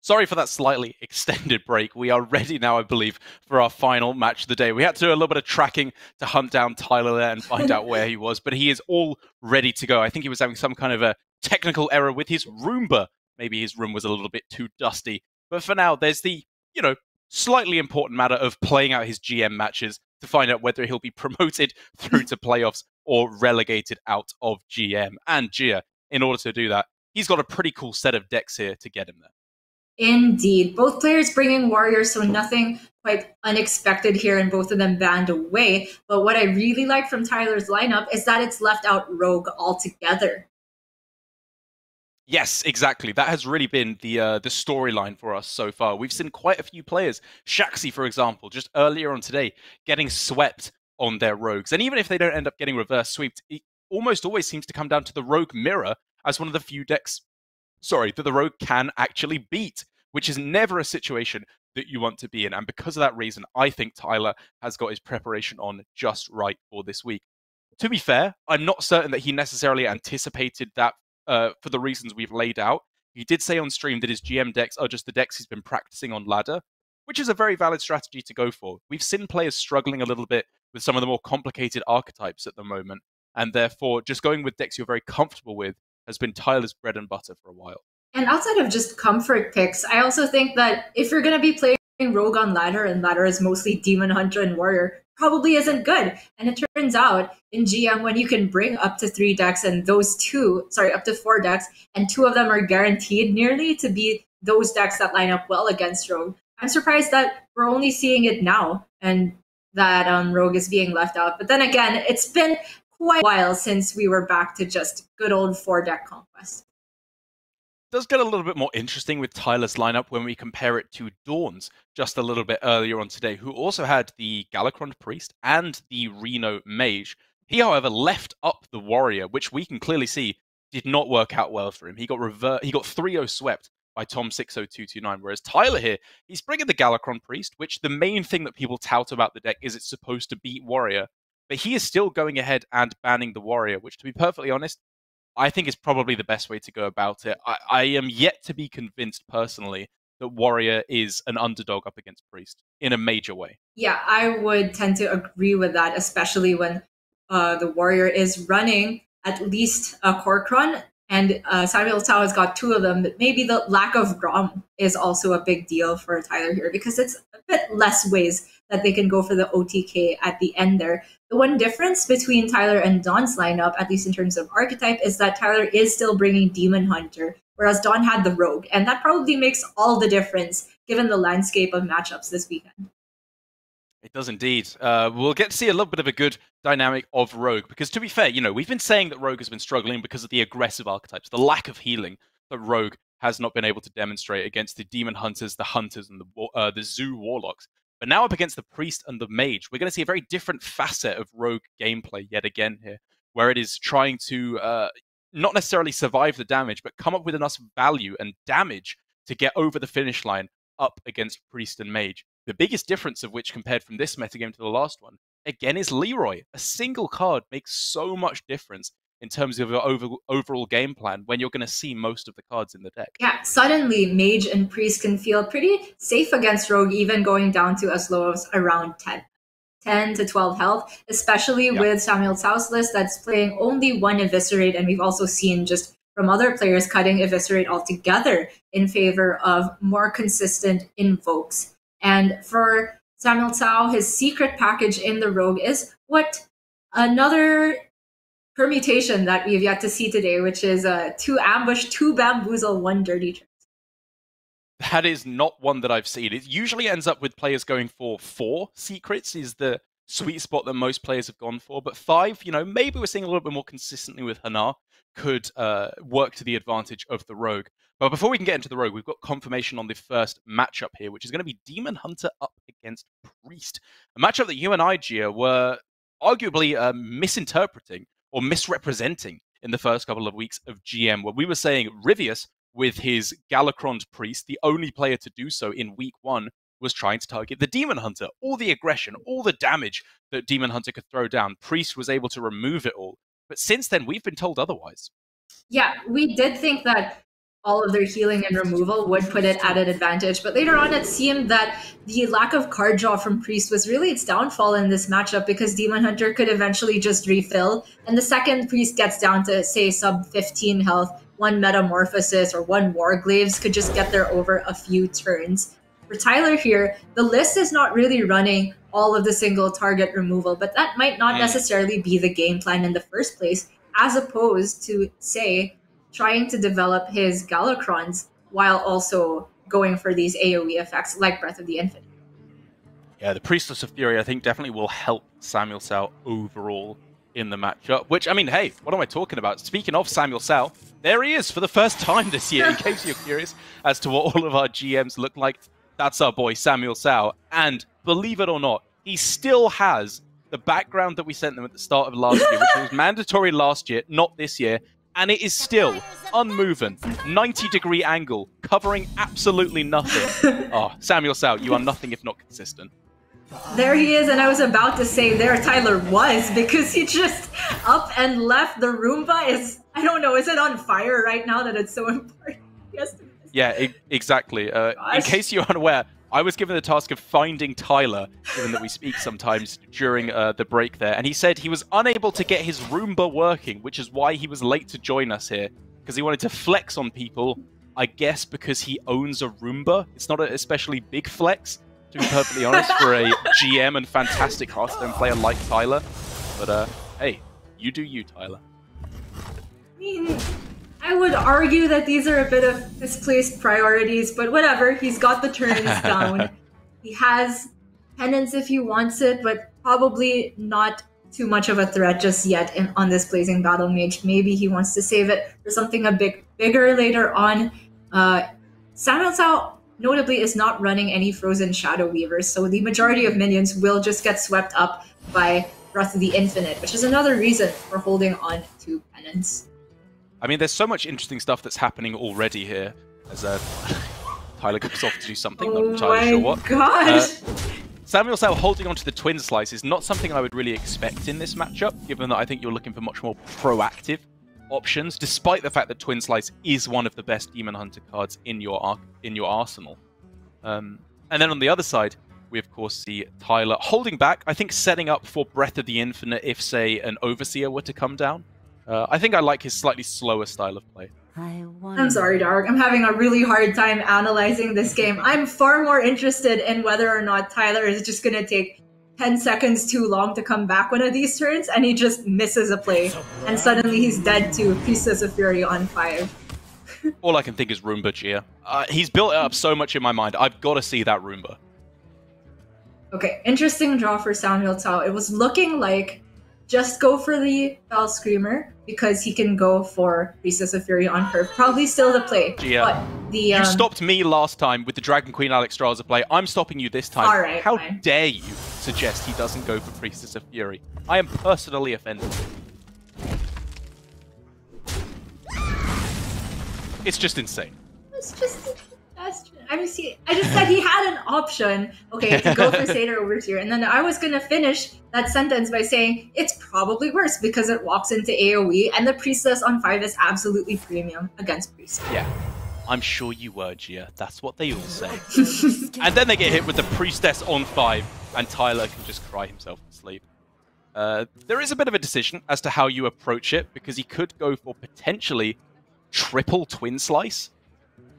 Sorry for that slightly extended break. We are ready now, I believe, for our final match of the day. We had to do a little bit of tracking to hunt down Tyler there and find out where he was, but he is all ready to go. I think he was having some kind of a technical error with his Roomba. Maybe his room was a little bit too dusty. But for now, there's the, slightly important matter of playing out his GM matches to find out whether he'll be promoted through to playoffs or relegated out of GM. And Gia, in order to do that, he's got a pretty cool set of decks here to get him there. Indeed. Both players bringing warriors, so nothing quite unexpected here, and both of them banned away. But what I really like from Tyler's lineup is that it's left out rogue altogether. Yes, exactly. That has really been the storyline for us so far. We've seen quite a few players, Shaxi, for example, just earlier on today, getting swept on their rogues. And even if they don't end up getting reverse swept, it almost always seems to come down to the rogue mirror as one of the few decks, that the rogue can actually beat, which is never a situation that you want to be in. And because of that reason, I think Tyler has got his preparation on just right for this week. To be fair, I'm not certain that he necessarily anticipated that for the reasons we've laid out. He did say on stream that his GM decks are just the decks he's been practicing on ladder, which is a very valid strategy to go for. We've seen players struggling a little bit with some of the more complicated archetypes at the moment, and therefore just going with decks you're very comfortable with has been Tyler's bread and butter for a while. And outside of just comfort picks, I also think that if you're going to be playing rogue on ladder, and ladder is mostly demon hunter and warrior, probably isn't good. And it turns out in GM, when you can bring up to 3 decks and up to 4 decks, and 2 of them are guaranteed nearly to be those decks that line up well against rogue, I'm surprised that we're only seeing it now and that rogue is being left out. But then again, it's been quite a while since we were back to just good old 4-deck conquest. It does get a little bit more interesting with Tyler's lineup when we compare it to Dawn's just a little bit earlier on today, who also had the Galakron Priest and the Reno Mage. He, however, left up the Warrior, which we can clearly see did not work out well for him. He got 3-0 swept by Tom60229, whereas Tyler here, he's bringing the Galakron Priest, which the main thing that people tout about the deck is it's supposed to beat Warrior, but he is still going ahead and banning the Warrior, which, to be perfectly honest, I think is probably the best way to go about it. I am yet to be convinced personally that Warrior is an underdog up against Priest in a major way. Yeah, I would tend to agree with that, especially when the Warrior is running at least a Korkron, and SamuelTsao has got 2 of them. But maybe the lack of Grom is also a big deal for Tyler here, because it's a bit less ways that they can go for the OTK at the end there. The one difference between Tyler and Dawn's lineup, at least in terms of archetype, is that Tyler is still bringing Demon Hunter, whereas Dawn had the Rogue. And that probably makes all the difference given the landscape of matchups this weekend. It does indeed. We'll get to see a little bit of a good dynamic of Rogue, because to be fair, we've been saying that Rogue has been struggling because of the aggressive archetypes, the lack of healing that Rogue has not been able to demonstrate against the Demon Hunters, the Hunters, and the Zoo Warlocks. But now up against the Priest and the Mage, we're going to see a very different facet of Rogue gameplay yet again here, where it is trying to not necessarily survive the damage, but come up with enough value and damage to get over the finish line up against Priest and Mage. The biggest difference of which, compared from this metagame to the last one, again, is Leroy. A single card makes so much difference in terms of your overall game plan when you're going to see most of the cards in the deck. Yeah, suddenly Mage and Priest can feel pretty safe against Rogue, even going down to as low as around 10 to 12 health, especially with SamuelTsao's list that's playing only 1 Eviscerate, and we've also seen just from other players cutting Eviscerate altogether in favor of more consistent invokes. And for SamuelTsao, his secret package in the Rogue is another permutation that we've yet to see today, which is 2 ambush, 2 bamboozle, 1 dirty trick. That is not one that I've seen. It usually ends up with players going for 4 secrets is the sweet spot that most players have gone for. But 5, maybe we're seeing a little bit more consistently with Hanar, could work to the advantage of the Rogue. But before we can get into the Rogue, we've got confirmation on the first matchup here, which is going to be Demon Hunter up against Priest. A matchup that you and I, Gia, were arguably misinterpreting or misrepresenting in the first couple of weeks of GM, where we were saying Rivius, with his Galakron Priest, the only player to do so in week 1, was trying to target the Demon Hunter. All the aggression, all the damage that Demon Hunter could throw down, Priest was able to remove it all. But since then, we've been told otherwise. Yeah, we did think that all of their healing and removal would put it at an advantage. But later on, it seemed that the lack of card draw from Priest was really its downfall in this matchup, because Demon Hunter could eventually just refill. And the second Priest gets down to, say, sub 15 health, one Metamorphosis or one Warglaves could just get there over a few turns. For Tyler here, the list is not really running all of the single target removal, but that might not necessarily be the game plan in the first place, as opposed to, say, trying to develop his Galacrons while also going for these AoE effects like Breath of the Infinite. Yeah, the Priestess of Fury, I think, definitely will help SamuelTsao overall in the matchup. Which, I mean, hey, what am I talking about? Speaking of SamuelTsao, there he is for the first time this year, in case you're curious as to what all of our GMs look like. That's our boy, SamuelTsao. And believe it or not, he still has the background that we sent them at the start of last year, which was mandatory last year, not this year. And it is still unmoving, 90-degree angle, covering absolutely nothing. Oh, SamuelTsao, you are nothing if not consistent. There he is, and I was about to say there Tyler was, because he just up and left. The Roomba is, I don't know, is it on fire right now that it's so important? Yes. Yeah, exactly. In case you're unaware, I was given the task of finding Tyler, given that we speak sometimes during the break there, and he said he was unable to get his Roomba working, which is why he was late to join us here, because he wanted to flex on people, I guess because he owns a Roomba. It's not an especially big flex, to be perfectly honest, for a GM and fantastic Hearthstone player like Tyler. But, hey, you do you, Tyler. I mean, I would argue that these are a bit of misplaced priorities, but whatever. He's got the turns down. He has penance if he wants it, but probably not too much of a threat just yet on this Blazing Battle Mage. Maybe he wants to save it for something a bit bigger later on. SamuelTsao, notably, is not running any Frozen Shadow Weavers, so the majority of minions will just get swept up by Breath of the Infinite, which is another reason for holding on to penance. I mean, there's so much interesting stuff that's happening already here, as Tyler goes off to do something, not entirely sure what. Gosh! SamuelTsao holding onto the Twin Slice is not something I would really expect in this matchup, given that I think you're looking for much more proactive options, despite the fact that Twin Slice is one of the best Demon Hunter cards in your arsenal. And then on the other side, we of course see Tyler holding back, I think setting up for Breath of the Infinite if, say, an Overseer were to come down. I think I like his slightly slower style of play. I'm sorry, Dark. I'm having a really hard time analyzing this game. I'm far more interested in whether or not Tyler is just going to take 10 seconds too long to come back one of these turns, and he just misses a play, and suddenly he's dead to Priestess of Fury on 5. All I can think is Roomba Gia. He's built it up so much in my mind. I've got to see that Roomba. Okay, interesting draw for SamuelTsao. It was looking like just go for the Fell Screamer, because he can go for Priestess of Fury on curve. Probably still the play. Gia, but you stopped me last time with the Dragon Queen Alexstrasza play. I'm stopping you this time. All right, How fine. dare you suggest he doesn't go for Priestess of Fury? I am personally offended. It's just insane. It's just a suggestion. I just said he had an option, okay, to go for Satyr Overseer, and then I was going to finish that sentence by saying it's probably worse because it walks into AoE, and the Priestess on 5 is absolutely premium against Priest. Yeah, I'm sure you were, Gia. That's what they all say. And then they get hit with the Priestess on 5, and Tyler can just cry himself to sleep. There is a bit of a decision as to how you approach it, because he could go for potentially triple Twin Slice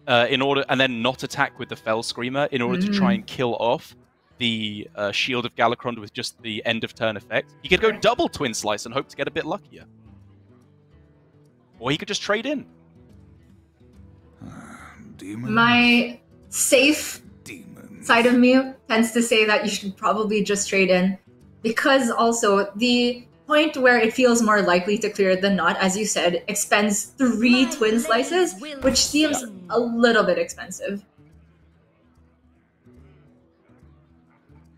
in order, and then not attack with the Fell Screamer in order to try and kill off the Shield of Galacron with just the end of turn effect. He could go double Twin Slice and hope to get a bit luckier. Or he could just trade in. My safe side of me tends to say that you should probably just trade in, because also the point where it feels more likely to clear than not, as you said, expends 3 Twin Slices, which seems a little bit expensive.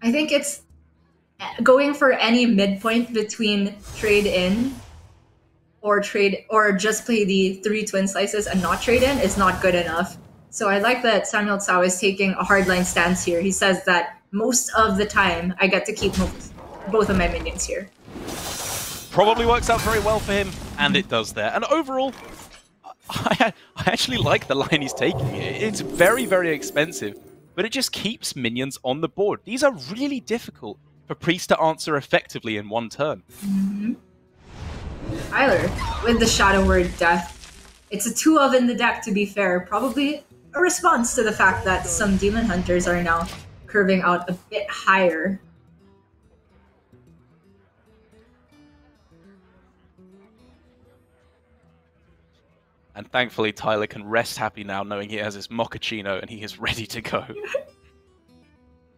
I think it's going for any midpoint between trade in or just play the 3 Twin Slices and not trade in is not good enough. So I like that SamuelTsao is taking a hardline stance here. He says that most of the time I get to keep both of my minions here. Probably works out very well for him, and it does there. And overall, I actually like the line he's taking here. It's very, very expensive, but it just keeps minions on the board. These are really difficult for Priest to answer effectively in one turn. Mm-hmm. Tyler, with the Shadow Word Death. It's a 2 of in the deck, to be fair. Probably a response to the fact that some Demon Hunters are now curving out a bit higher. And thankfully, Tyler can rest happy now, knowing he has his Mochaccino and he is ready to go.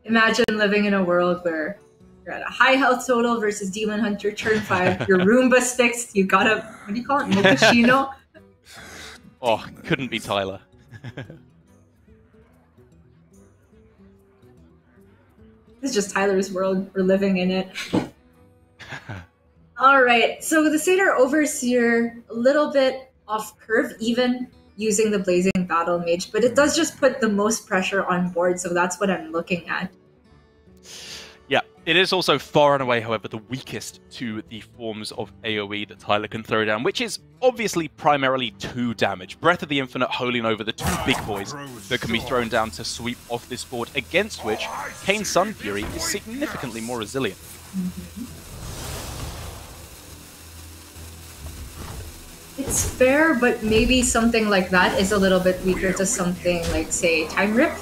Imagine living in a world where you're at a high health total versus Demon Hunter turn 5. Your Roomba's fixed. You got a, what do you call it? Mochaccino? Oh, couldn't be Tyler. This is just Tyler's world. We're living in it. Alright, so the Satyr Overseer, a little bit off curve, even using the Blazing Battle Mage, but it does just put the most pressure on board, so that's what I'm looking at. Yeah, it is also far and away, however, the weakest to the forms of AoE that Tyler can throw down, which is obviously primarily 2 damage. Breath of the Infinite holding over the 2 big boys that can be thrown down to sweep off this board, against which Kane's Sun Fury is significantly more resilient. Mm-hmm. It's fair, but maybe something like that is a little bit weaker to something like, say, Time Rip.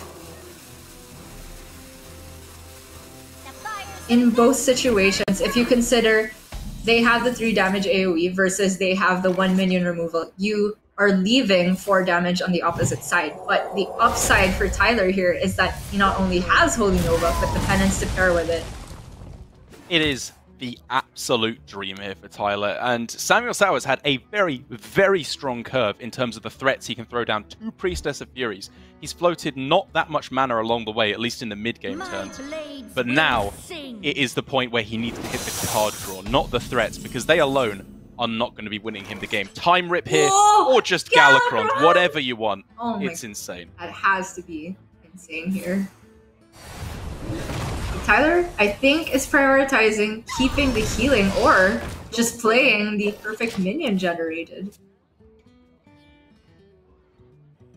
In both situations, if you consider they have the 3 damage AoE versus they have the 1 minion removal, you are leaving 4 damage on the opposite side. But the upside for Tyler here is that he not only has Holy Nova, but the penance to pair with it. It is the absolute dream here for Tyler, and SamuelTsao has had a very, very strong curve in terms of the threats he can throw down 2 Priestess of Furies. He's floated not that much mana along the way, at least in the mid-game turns, but now it is the point where he needs to hit the card draw, not the threats, because they alone are not going to be winning him the game. Time Rip here, or just Galakrond, whatever you want. Oh it's insane. That has to be insane here. Tyler, I think, is prioritizing keeping the healing or just playing the perfect minion generated.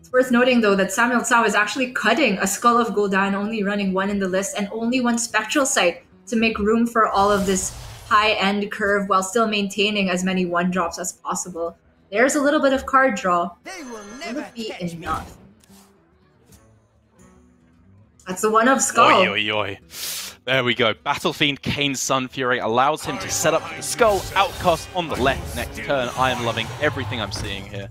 It's worth noting, though, that SamuelTsao is actually cutting a Skull of Gul'dan, only running 1 in the list, and only 1 Spectral Sight to make room for all of this high-end curve while still maintaining as many 1-drops as possible. There's a little bit of card draw. Will it be enough? That's the 1 of Skull. Oi, oi, oi. There we go. Battle Fiend Kane's Sun Fury allows him to set up the Skull Outcast on the left next turn. I am loving everything I'm seeing here.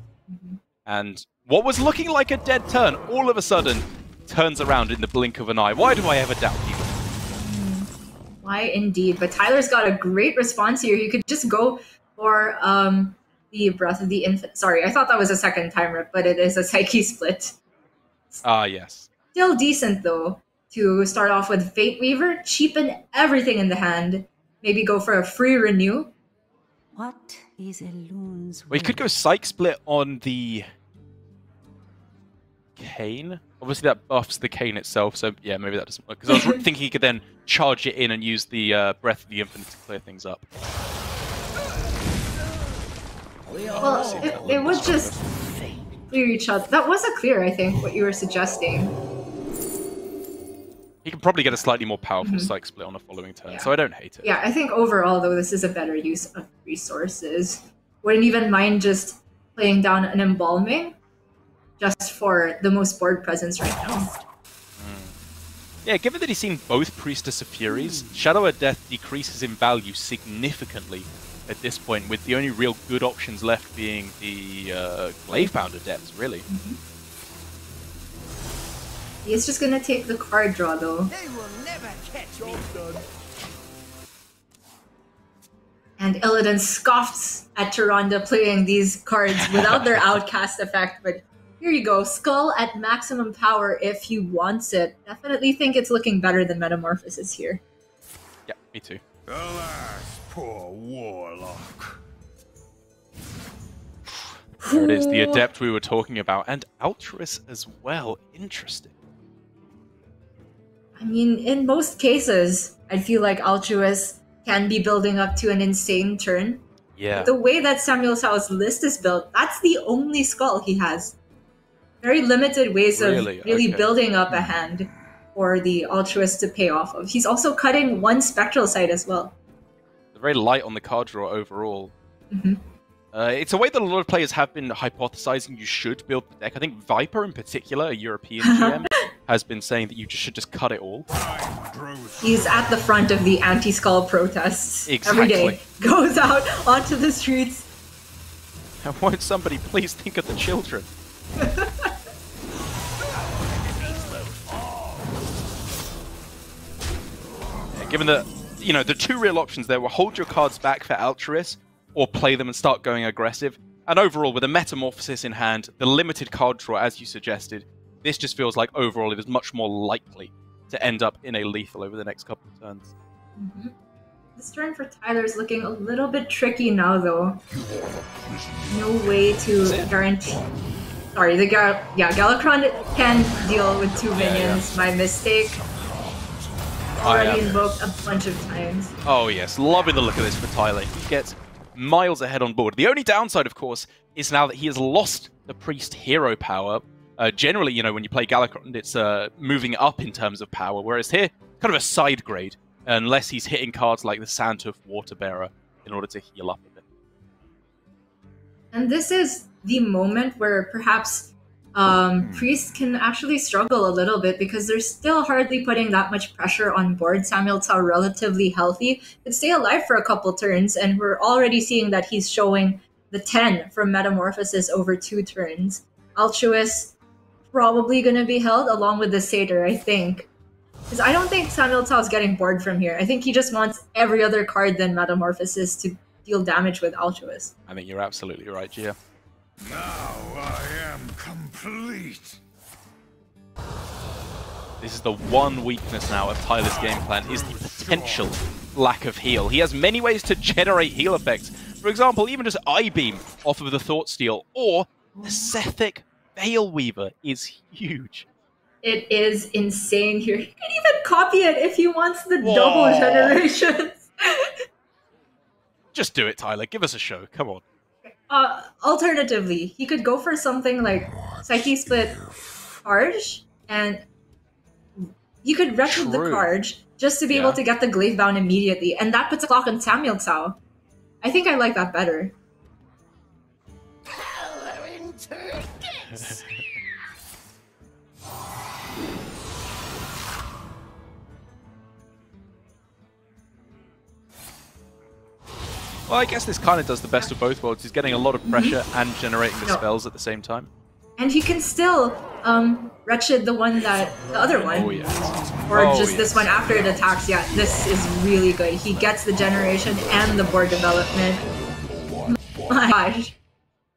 And what was looking like a dead turn, all of a sudden, turns around in the blink of an eye. Why do I ever doubt you? Why indeed? But Tyler's got a great response here. You could just go for the Breath of the Infinite. Sorry, I thought that was a second Time Rip, but it is a Psyche Split. Ah, yes. Still decent, though, to start off with Fate Weaver, cheapen everything in the hand, maybe go for a free renew. What is a loon's Well, you could go Psych Split on the Kane. Obviously, that buffs the Kane itself, so yeah, maybe that doesn't work. Because I was thinking he could then charge it in and use the Breath of the Infinite to clear things up. Well, it would just clear each other. That was a clear, I think, what you were suggesting. He can probably get a slightly more powerful Psych Split on a following turn, so I don't hate it. Yeah, I think overall, though, this is a better use of resources. Wouldn't even mind just playing down an Embalming just for the most board presence right now. Yeah, given that he's seen both Priestess of Furies, Shadow of Death decreases in value significantly at this point, with the only real good options left being the Glavebound Adepts, really. He's just gonna take the card draw, though. They will never catch me. And Illidan scoffs at Tyrande playing these cards without their outcast effect, but here you go. Skull at maximum power if he wants it. Definitely think it's looking better than Metamorphosis here. Yeah, me too. Alas, poor warlock. There it is, the Adept we were talking about, and Altruis as well. Interesting. I mean, in most cases, I feel like Altruis can be building up to an insane turn. Yeah. The way that SamuelTsau's list is built, that's the only skull he has. Very limited ways of really building up a hand for the Altruist to pay off of. He's also cutting one Spectral Sight as well. They're very light on the card draw overall. It's a way that a lot of players have been hypothesizing you should build the deck. I think Viper in particular, a European GM, has been saying that you should just cut it all. He's at the front of the anti-skull protests every day. Goes out onto the streets. And won't somebody please think of the children? Given that, you know, the two real options there were hold your cards back for Altruist or play them and start going aggressive. And overall, with a Metamorphosis in hand, the limited card draw, as you suggested, this just feels like overall it is much more likely to end up in a lethal over the next couple of turns. This turn for Tyler's looking a little bit tricky now, though. No way to guarantee... Sorry, the Galakrond can deal with 2 minions. My mistake. Already invoked a bunch of times. Oh yes, loving the look of this for Tyler. He gets miles ahead on board. The only downside, of course, is now that he has lost the Priest hero power. Generally, you know, when you play Galakrond, it's moving up in terms of power, whereas here, kind of a side grade, unless he's hitting cards like the Sandtooth Waterbearer in order to heal up a bit. And this is the moment where perhaps Priest can actually struggle a little bit because they're still hardly putting that much pressure on board. SamuelTsao, relatively healthy, could stay alive for a couple turns, and we're already seeing that he's showing the 10 from Metamorphosis over 2 turns. Altruist probably going to be held along with the Satyr, I think. Because I don't think SamuelTsao's getting bored from here. I think he just wants every other card than Metamorphosis to deal damage with Altruist. I think you're absolutely right, Gia. Now I am complete. This is the one weakness now of Tyler's game plan, is the potential lack of heal. He has many ways to generate heal effects. For example, even just I-Beam off of the Thought Steal, or the Sethic Veil Weaver is huge. It is insane here. He can even copy it if he wants the double generations. Just do it, Tyler. Give us a show. Come on. Alternatively, he could go for something like Psyche Split Charge, and he could Wretched the Charge just to be able to get the Glaive Bound immediately, and that puts a clock on SamuelTsao. I think I like that better. Well, I guess this kind of does the best of both worlds. He's getting a lot of pressure and generating the spells at the same time. And he can still Wretched the other one. Oh, yes. Or just this one after it attacks. Yeah, this is really good. He gets the generation and the board development. My gosh.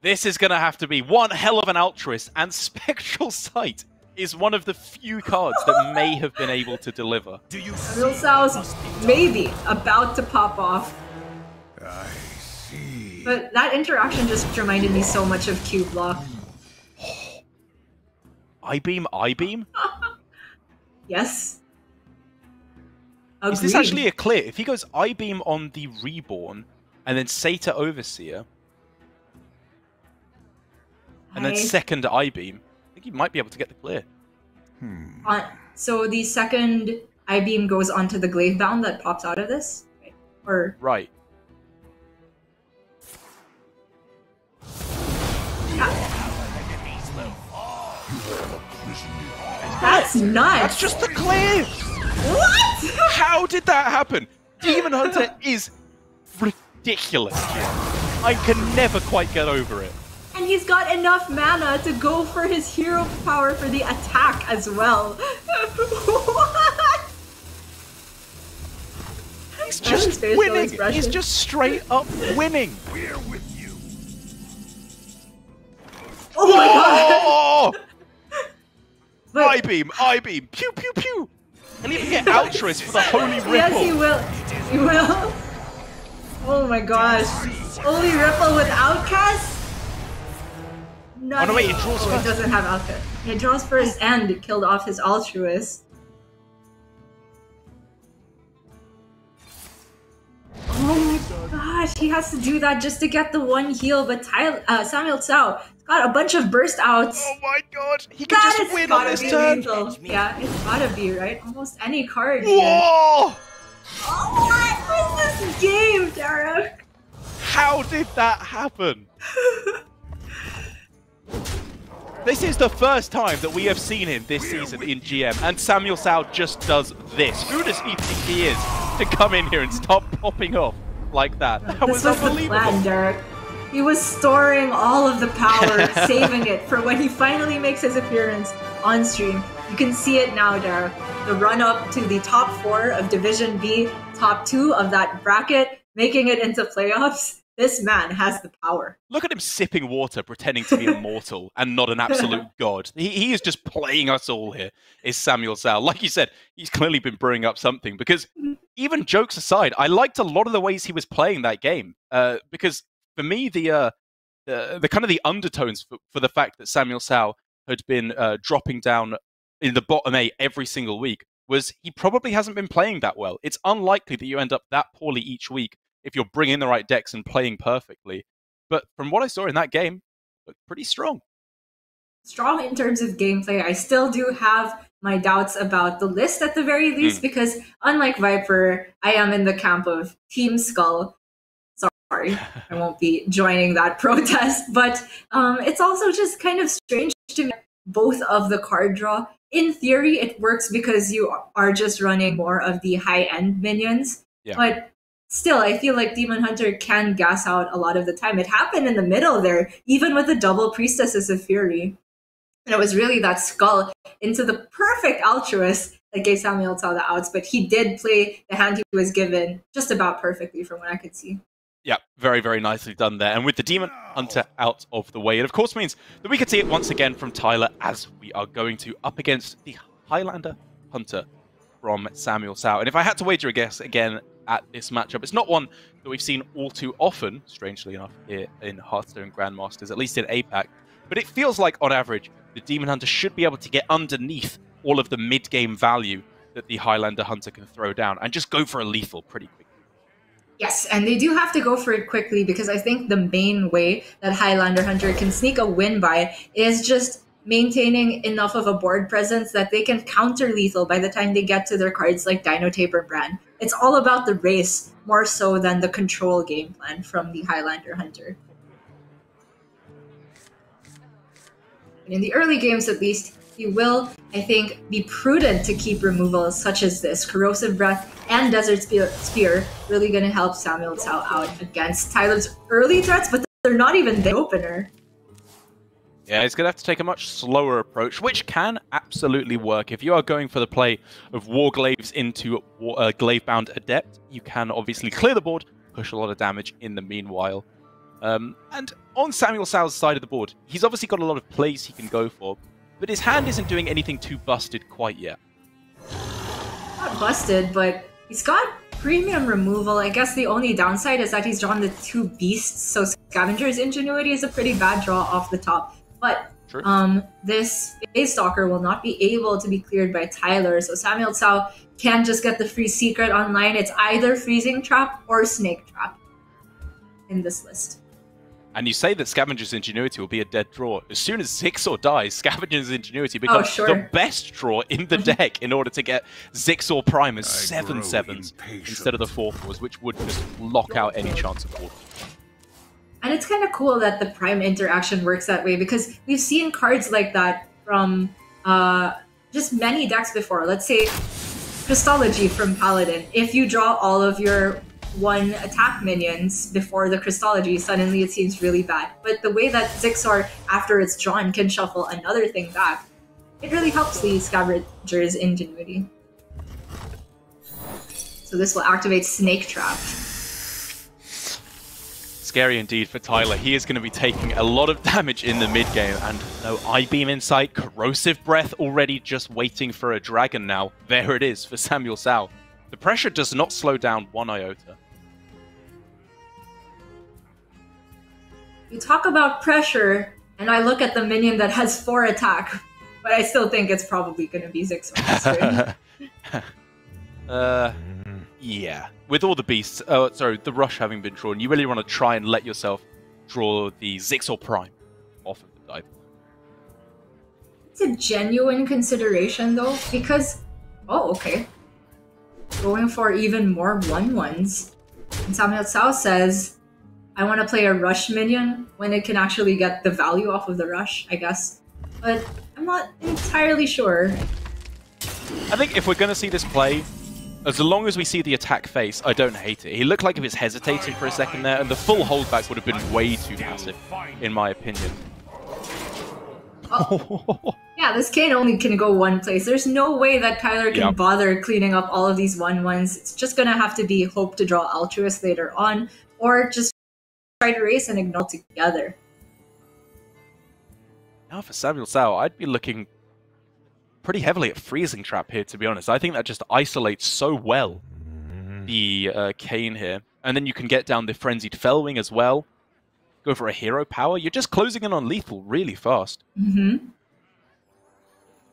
This is going to have to be one hell of an Altruist, and Spectral Sight is one of the few cards that may have been able to deliver. SamuelTsao's maybe about to pop off. I see. But that interaction just reminded me so much of Q Block. I-Beam? Yes. Agreed. Is this actually a clear? If he goes I-Beam on the Reborn, and then Satyr Overseer, and then second I-Beam, I think he might be able to get the clear. So the second I-Beam goes onto the Glaive Bound that pops out of this? Or... Right. That's nuts! That's just the clear! What?! How did that happen? Demon Hunter is ridiculous, Jim. I can never quite get over it. And he's got enough mana to go for his hero power for the attack as well. What?! He's just winning! He's just straight up winning! We're with you. Oh my god! I-Beam! Pew, pew, pew! He'll even get Altruist for the Holy Ripple! Yes, he will! He will! Oh my gosh! Holy Ripple with Outcast? Oh no, wait, it draws first. It doesn't have Outcast. It draws first and it killed off his Altruist. Oh my god! gosh, he has to do that just to get the one heal, but SamuelTsao got a bunch of burst outs. Oh my god, he could just win on this turn. Lethal. Yeah, it's gotta be, right? Almost any card. Whoa! Oh, what was this game, Derek? How did that happen? This is the first time that we have seen him this season in GM, and SamuelTsao just does this. Who does he think he is to come in here and start popping off like that? That was unbelievable. The plan, Derek. He was storing all of the power, saving it for when he finally makes his appearance on stream. You can see it now, Derek. The run up to the top 4 of Division B, top 2 of that bracket, making it into playoffs. This man has the power. Look at him sipping water, pretending to be immortal and not an absolute god. He is just playing us all here, is SamuelTsao. Like you said, he's clearly been brewing up something, because even jokes aside, I liked a lot of the ways he was playing that game. Because for me, the kind of the undertones for the fact that SamuelTsao had been dropping down in the bottom 8 every single week was he probably hasn't been playing that well. It's unlikely that you end up that poorly each week if you're bringing the right decks and playing perfectly. But from what I saw in that game, looked pretty strong. Strong in terms of gameplay. I still do have my doubts about the list at the very least, because unlike Viper, I am in the camp of Team Skull. Sorry, I won't be joining that protest. But it's also just kind of strange to me, both of the card draw. In theory, it works because you are just running more of the high-end minions. Yeah. But still, I feel like Demon Hunter can gas out a lot of the time. It happened in the middle there, even with the double Priestesses of Fury. And it was really that Skull into the perfect Altruist that gave SamuelTsao the outs, but he did play the hand he was given just about perfectly from what I could see. Yeah, very, very nicely done there. And with the Demon Hunter out of the way, it of course means that we could see it once again from Tyler, as we are going to up against the Highlander Hunter from SamuelTsao. And if I had to wager a guess again at this matchup, it's not one that we've seen all too often, strangely enough, here in Hearthstone Grandmasters, at least in APAC. But it feels like, on average, the Demon Hunter should be able to get underneath all of the mid-game value that the Highlander Hunter can throw down and just go for a lethal pretty quickly. Yes, and they do have to go for it quickly, because I think the main way that Highlander Hunter can sneak a win by is just maintaining enough of a board presence that they can counter lethal by the time they get to their cards like Dino Taper Brand. It's all about the race more so than the control game plan from the Highlander Hunter. In the early games, at least, you will, I think, be prudent to keep removals such as this. Corrosive Breath and Desert Spear really going to help SamuelTsao out against Tyler's early threats, but they're not even the opener. Yeah, he's going to have to take a much slower approach, which can absolutely work. If you are going for the play of Warglaives into Glaive-bound Adept, you can obviously clear the board, push a lot of damage in the meanwhile. And on SamuelTsao's side of the board, he's obviously got a lot of plays he can go for, but his hand isn't doing anything too busted quite yet. Not busted, but he's got premium removal. I guess the only downside is that he's drawn the 2 beasts, so Scavenger's Ingenuity is a pretty bad draw off the top. But this Phase Stalker will not be able to be cleared by Tyler, so SamuelTsao can just get the free secret online. It's either Freezing Trap or Snake Trap in this list. And you say that Scavenger's Ingenuity will be a dead draw. As soon as Zixor dies, Scavenger's Ingenuity becomes the best draw in the deck in order to get Zixor Prime as 7/7s instead of the 4/4s, which would just lock out any chance of board. And it's kind of cool that the Prime interaction works that way, because we've seen cards like that from just many decks before. Let's say Crystology from Paladin. If you draw all of your 1 attack minions before the Crystology, suddenly it seems really bad. But the way that Zixor, after it's drawn, can shuffle another thing back, it really helps the Scavenger's Ingenuity. So this will activate Snake Trap. Scary indeed for Tyler. He is going to be taking a lot of damage in the mid-game, and no I-Beam Insight, Corrosive Breath already just waiting for a dragon now. There it is for SamuelTsao. The pressure does not slow down 1 iota. You talk about pressure, and I look at the minion that has 4 attack, but I still think it's probably going to be Zixor. Yeah, with all the beasts, the rush having been drawn, you really want to try and let yourself draw the Zixor Prime off of the dive. It's a genuine consideration though, because okay, going for even more 1/1s. And SamuelTsao says, I want to play a rush minion when it can actually get the value off of the rush, I guess. But I'm not entirely sure. I think if we're going to see this play, as long as we see the attack face, I don't hate it. He looked like he was hesitating for a second there, and the full holdback would have been way too massive, in my opinion. Oh. Yeah, this Kayn only can go one place. There's no way that Tyler can bother cleaning up all of these 1/1s. It's just gonna have to be hope to draw Altruist later on, or just try to race and ignore together. Now for SamuelTsao, I'd be looking pretty heavily at Freezing Trap here, to be honest. I think that just isolates so well the Kayn here. And then you can get down the Frenzied Fellwing as well. Go for a hero power. You're just closing in on lethal really fast.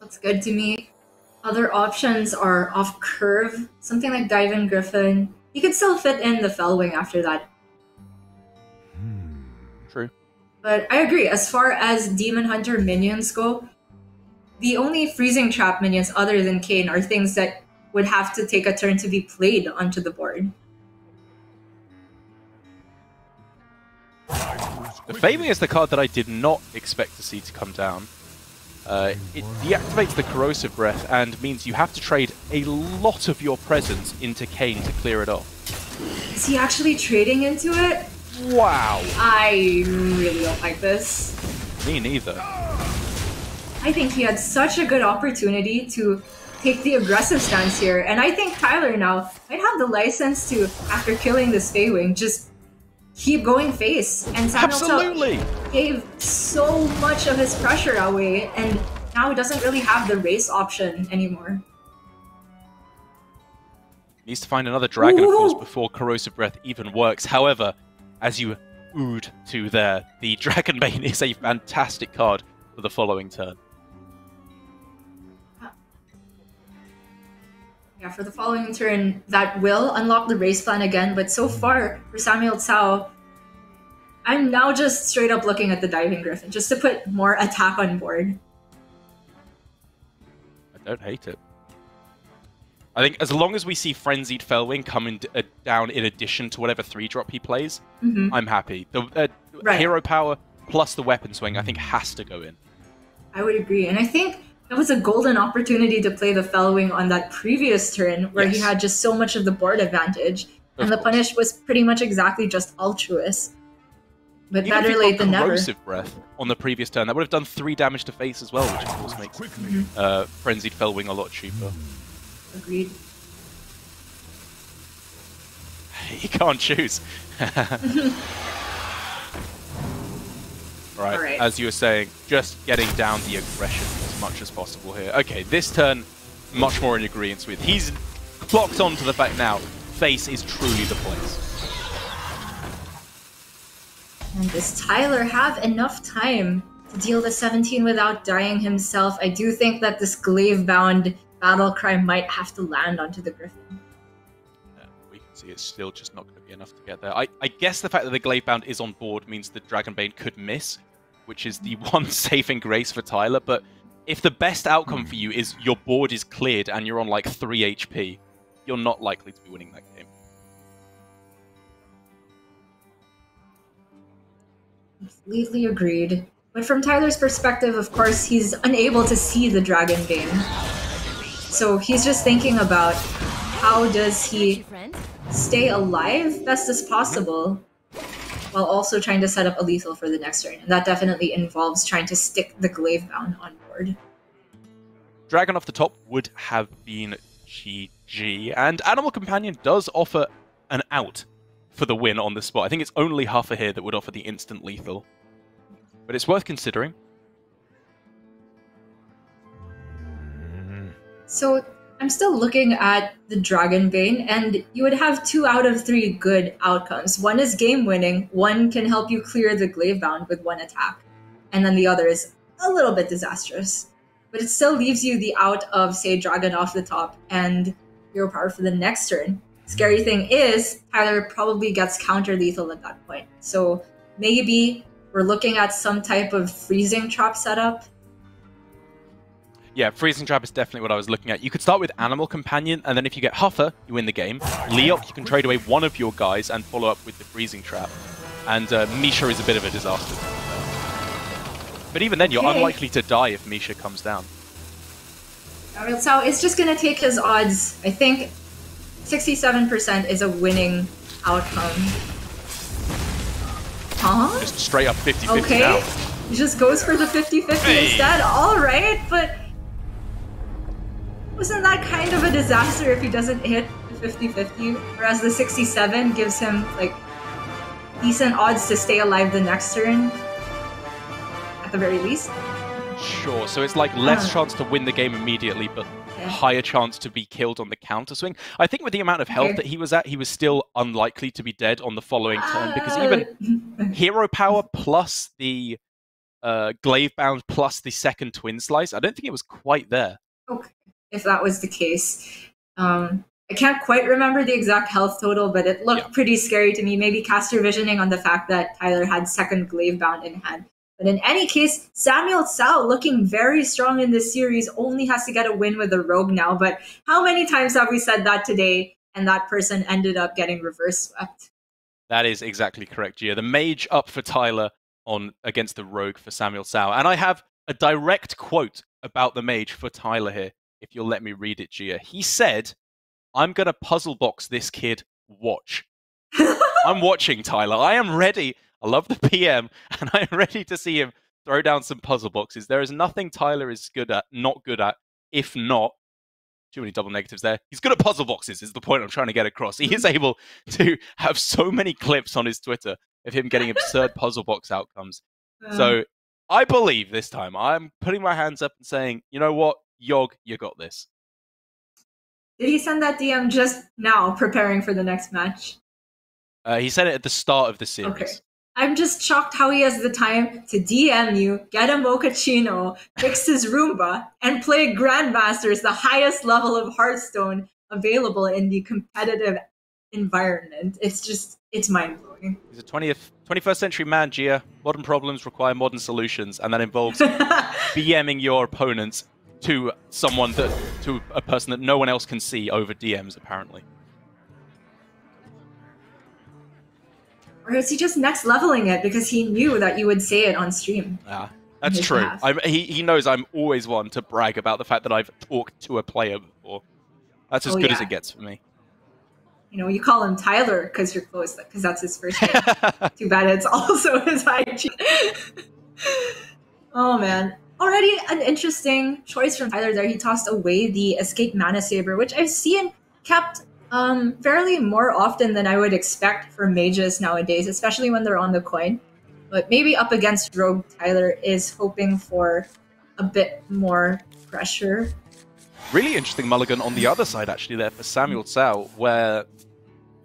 That's good to me. Other options are off curve, something like Dive Griffin. You could still fit in the Fellwing after that. True. But I agree, as far as Demon Hunter minions go, the only Freezing Trap minions other than Kayn are things that would have to take a turn to be played onto the board. The Failing is the card that I did not expect to see to come down. It deactivates the Corrosive Breath and means you have to trade a lot of your presence into Kayn to clear it off. Is he actually trading into it? Wow. I really don't like this. Me neither. I think he had such a good opportunity to take the aggressive stance here, and I think Tyler now might have the license to, after killing this Feywing, just keep going face. And SamuelTsao gave so much of his pressure away, and now he doesn't really have the race option anymore. Needs to find another dragon, of course, before Corrosive Breath even works. However, as you oohed to there, the Dragonbane is a fantastic card for the following turn. Yeah, for the following turn, that will unlock the race plan again, but so far, for SamuelTsao, I'm now just straight up looking at the Diving Griffin, just to put more attack on board. I don't hate it. I think as long as we see Frenzied Fellwing coming down in addition to whatever 3-drop he plays, I'm happy. The hero power plus the weapon swing, I think, has to go in. I would agree, and I think that was a golden opportunity to play the Fellwing on that previous turn, where he had just so much of the board advantage, and the punish was pretty much exactly just Altruist. But even better late than never. Corrosive Breath on the previous turn, that would have done 3 damage to face as well, which of course makes Frenzied Fellwing a lot cheaper. Agreed. He can't choose. Right, as you were saying, just getting down the aggression as much as possible here. Okay, this turn, much more in agreement with. He's clocked on to the fact now, face is truly the place. And does Tyler have enough time to deal the 17 without dying himself? I do think that this glaive-bound battle cry might have to land onto the Griffin. We can see it's still just not going to be enough to get there. I guess the fact that the glaive-bound is on board means the Dragonbane could miss, which is the one saving grace for Tyler, but if the best outcome for you is your board is cleared and you're on like 3 HP, you're not likely to be winning that game. Completely agreed. But from Tyler's perspective, of course, he's unable to see the Dragonbane. So he's just thinking about how does he stay alive best as possible while also trying to set up a lethal for the next turn. And that definitely involves trying to stick the Glaive-bound on board. Dragon off the top would have been GG, and Animal Companion does offer an out for the win on the spot. I think it's only Huffer here that would offer the instant lethal. But it's worth considering. So I'm still looking at the Dragonbane, and you would have 2 out of 3 good outcomes. One is game-winning, one can help you clear the Glaive-bound with 1 attack, and then the other is a little bit disastrous. But it still leaves you the out of, say, Dragon off the top and Hero Power for the next turn. scary thing is Tyler probably gets counter lethal at that point. So maybe we're looking at some type of freezing trap setup. Yeah, freezing trap is definitely what I was looking at. You could start with Animal Companion, and then if you get Huffer, you win the game. Leok, you can trade away one of your guys and follow up with the freezing trap. And Misha is a bit of a disaster. But even then, you're unlikely to die if Misha comes down. SamuelTsao is just going to take his odds. I think 67% is a winning outcome. Huh? Just straight up 50-50 now. He just goes for the 50-50 instead. All right, but wasn't that kind of a disaster if he doesn't hit the 50-50? Whereas the 67 gives him like decent odds to stay alive the next turn, at the very least. Sure, so it's like less chance to win the game immediately, but higher chance to be killed on the counter swing. I think with the amount of health that he was at, he was still unlikely to be dead on the following turn, because even hero power plus the glaive bound plus the second twin slice, I don't think it was quite there. Okay, if that was the case. I can't quite remember the exact health total, but it looked pretty scary to me. Maybe caster visioning on the fact that Tyler had second glaive bound in hand. But in any case, SamuelTsao, looking very strong in this series, only has to get a win with the rogue now. But how many times have we said that today, and that person ended up getting reverse swept? That is exactly correct, Gia. The mage up for Tyler against the rogue for SamuelTsao. And I have a direct quote about the mage for Tyler here, if you'll let me read it, Gia. He said, "I'm going to puzzle box this kid, watch." I'm watching, Tyler. I am ready. I love the PM, and I'm ready to see him throw down some puzzle boxes. There is nothing Tyler is not good at, if not, too many double negatives there. He's good at puzzle boxes, is the point I'm trying to get across. He is able to have so many clips on his Twitter of him getting absurd puzzle box outcomes. So I believe this time I'm putting my hands up and saying, you know what, Yog, you got this. Did he send that DM just now, preparing for the next match? He sent it at the start of the series. Okay. I'm just shocked how he has the time to DM you, get a mochaccino, fix his Roomba, and play Grandmasters, the highest level of Hearthstone available in the competitive environment. It's mind-blowing. He's a 21st century man, Gia. Modern problems require modern solutions, and that involves BMing your opponents to a person that no one else can see over DMs, apparently. Or is he just next leveling it because he knew that you would say it on stream? Yeah, that's true. He knows I'm always one to brag about the fact that I've talked to a player before. That's as good as it gets for me. You know, you call him Tyler because you're close, because that's his first name. Too bad it's also his IG. Oh, man. Already an interesting choice from Tyler there. He tossed away the Escape Mana Saber, which I've seen kept fairly more often than I would expect for mages nowadays, especially when they're on the coin. But maybe up against Rogue, Tyler is hoping for a bit more pressure. Really interesting mulligan on the other side, actually, there for SamuelTsao, where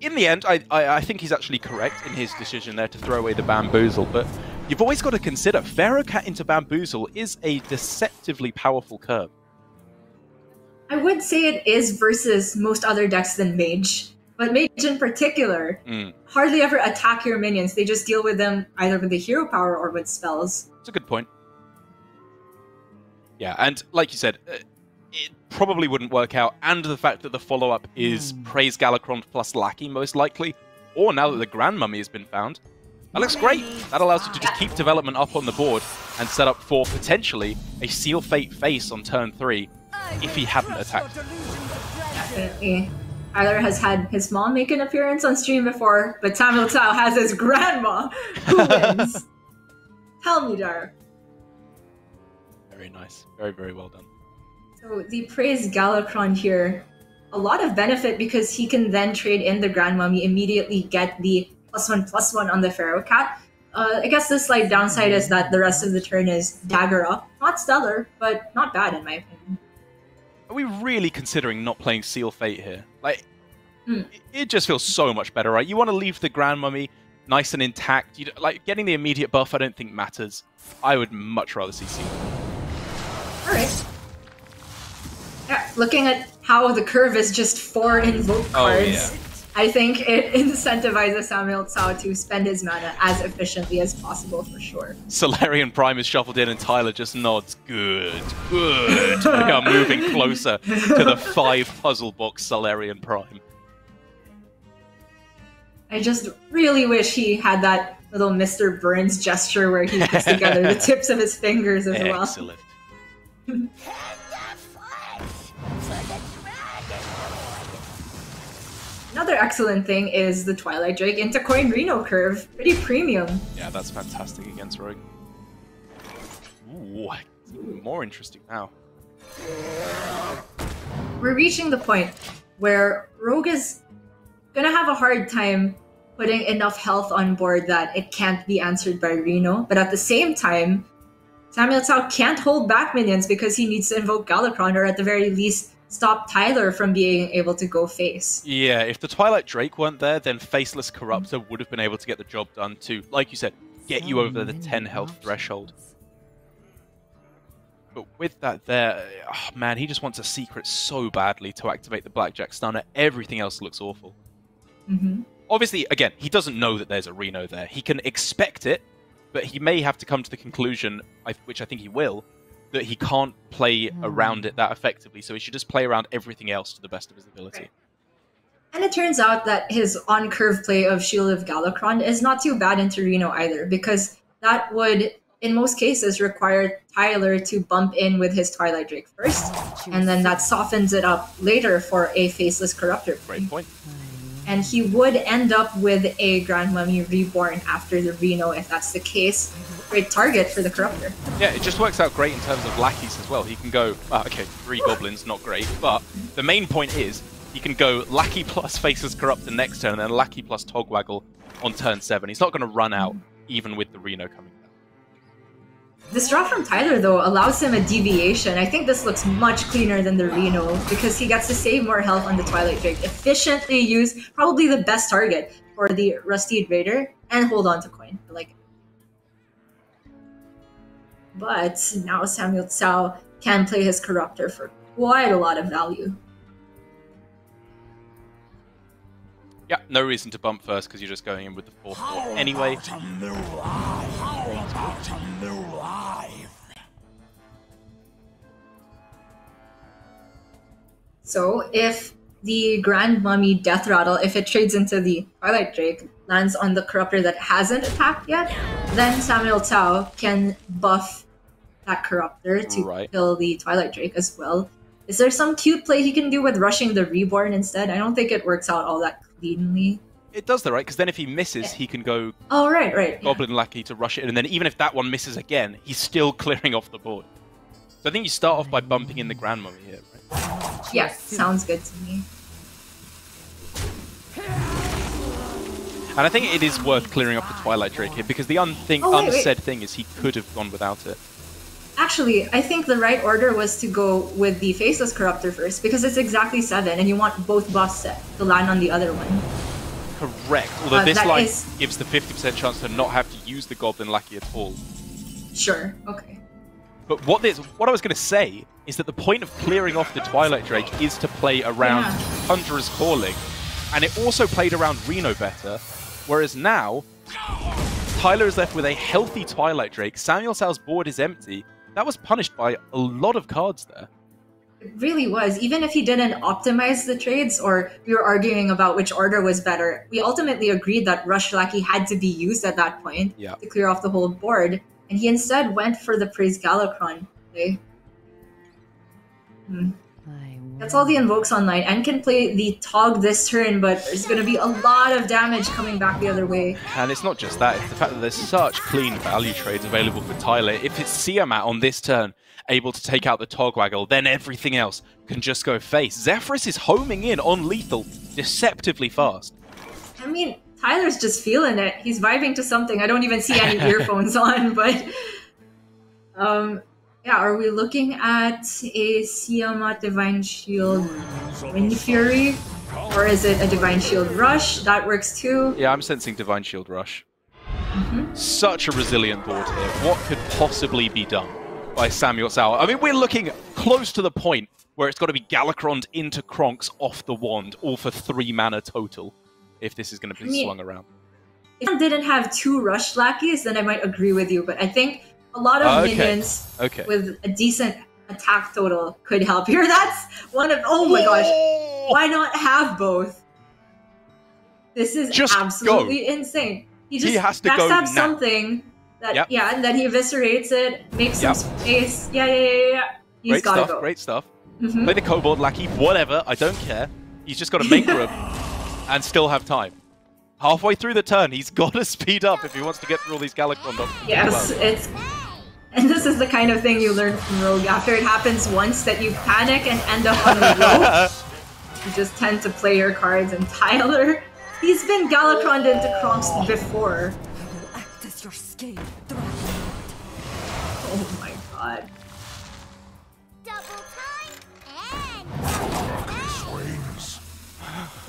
in the end, I think he's actually correct in his decision there to throw away the Bamboozle, but you've always got to consider Pharaoh Cat into Bamboozle is a deceptively powerful curve. I would say it is versus most other decks than Mage. But Mage in particular hardly ever attack your minions. They just deal with them either with the hero power or with spells. That's a good point. Yeah, and like you said, it probably wouldn't work out. And the fact that the follow-up is Praise Galakron plus Lackey, most likely. Or now that the Grand Mummy has been found. That looks great. That allows you to just keep development up on the board and set up for, potentially, a Seal Fate face on turn 3. If he hadn't attacked. Definitely. Tyler has had his mom make an appearance on stream before, but SamuelTsao has his grandma who wins. Tell me, Dar. Very nice. Very, very well done. So the Praise Galakron here, a lot of benefit because he can then trade in the Grand Mummy, immediately get the +1/+1 on the Pharaoh Cat. I guess the slight downside is that the rest of the turn is dagger up. Not stellar, but not bad in my opinion. Are we really considering not playing Seal Fate here? Like, it just feels so much better, right? You want to leave the Grand Mummy nice and intact. Like, getting the immediate buff I don't think matters. I would much rather see Seal Fate. Alright. Yeah, looking at how the curve is just 4 invoke cards. I think it incentivizes SamuelTsao to spend his mana as efficiently as possible for sure. Solarian Prime is shuffled in and Tyler just nods. Good, good. We are moving closer to the 5 puzzle box Solarian Prime. I just really wish he had that little Mr. Burns gesture where he puts together the tips of his fingers as well. Excellent. Another excellent thing is the Twilight Drake into Coin Reno curve. Pretty premium. Yeah, that's fantastic against Rogue. Ooh, even more interesting now. We're reaching the point where Rogue is gonna have a hard time putting enough health on board that it can't be answered by Reno, but at the same time, SamuelTsao can't hold back minions because he needs to invoke Galakrond, or at the very least, stop Tyler from being able to go face. Yeah, if the Twilight Drake weren't there, then Faceless Corruptor would have been able to get the job done to, like you said, get you over the 10 health threshold. But with that there, oh man, he just wants a secret so badly to activate the Blackjack Stunner. Everything else looks awful. Obviously, again, he doesn't know that there's a Reno there. He can expect it, but he may have to come to the conclusion, which I think he will, that he can't play around it that effectively, so he should just play around everything else to the best of his ability. Right. And it turns out that his on-curve play of Shield of Galakrond is not too bad into Reno either, because that would, in most cases, require Tyler to bump in with his Twilight Drake first, and then that softens it up later for a Faceless Corruptor. Great point. And he would end up with a Grand Mummy Reborn after the Reno if that's the case. Great target for the Corruptor. Yeah, it just works out great in terms of lackeys as well. He can go, okay, 3 goblins, not great, but the main point is he can go lackey plus Faceless Corruptor next turn and then lackey plus Togwaggle on turn 7. He's not going to run out even with the Reno coming down. This draw from Tyler, though, allows him a deviation. I think this looks much cleaner than the Reno because he gets to save more health on the Twilight Drake, efficiently use probably the best target for the Rusty Raider, and hold on to coin. I like it. But now SamuelTsao can play his Corruptor for quite a lot of value. Yeah, no reason to bump first because you're just going in with the 4/4 anyway. So if the Grand Mummy Death Rattle, if it trades into the Twilight Drake, lands on the Corruptor that hasn't attacked yet, then SamuelTsao can buff that Corruptor to kill the Twilight Drake as well. Is there some cute play he can do with rushing the Reborn instead? I don't think it works out all that cleanly. It does though, right? Because then if he misses, he can go right. Goblin Lackey to rush it, and then even if that one misses again, he's still clearing off the board. So I think you start off by bumping in the Grand Mummy here, right? Yeah, sounds good to me. And I think it is worth clearing up the Twilight Drake here, because the unsaid thing is he could have gone without it. Actually, I think the right order was to go with the Faceless Corruptor first, because it's exactly 7, and you want both buffs to land on the other one. Correct, although this line gives the 50% chance to not have to use the Goblin Lackey at all. Sure, okay. But what I was going to say is that the point of clearing off the Twilight Drake is to play around Conjurer's Calling, and it also played around Reno better, whereas now, Tyler is left with a healthy Twilight Drake, SamuelTsao's board is empty. That was punished by a lot of cards there. It really was. Even if he didn't optimize the trades, or we were arguing about which order was better, we ultimately agreed that Rush Lackey had to be used at that point to clear off the whole board, and he instead went for the Praise Galakrond play. That's all the invokes online, and can play the Tog this turn, but there's going to be a lot of damage coming back the other way. And it's not just that, it's the fact that there's such clean value trades available for Tyler. If it's Siamat on this turn able to take out the Togwaggle, then everything else can just go face. Zephyrus is homing in on lethal deceptively fast. I mean, Tyler's just feeling it. He's vibing to something. I don't even see any earphones on, but yeah, are we looking at a Siamat Divine Shield Wind Fury? Or is it a Divine Shield Rush? That works too. Yeah, I'm sensing Divine Shield Rush. Such a resilient board here. What could possibly be done by SamuelTsao? I mean, we're looking close to the point where it's got to be Galakrond into Kronks off the wand, all for 3 mana total. if this is going to be swung around. If I didn't have 2 rush lackeys, then I might agree with you. But I think a lot of minions with a decent attack total could help here. That's one of... Oh my gosh. Why not have both? This is just absolutely insane. He has to backstab something that and then he eviscerates it, makes some space. Yeah. He's gotta go. Great stuff. Play the Kobold Lackey, whatever, I don't care. He's just got to make room and still have time. Halfway through the turn, he's got to speed up if he wants to get through all these Galakron doctors. Yes, and this is the kind of thing you learn from Rogue. After it happens once that you panic and end up on a rope, you just tend to play your cards. And Tyler, he's been Galakroned into Kronks before. Act as your scale. Oh my god. Double time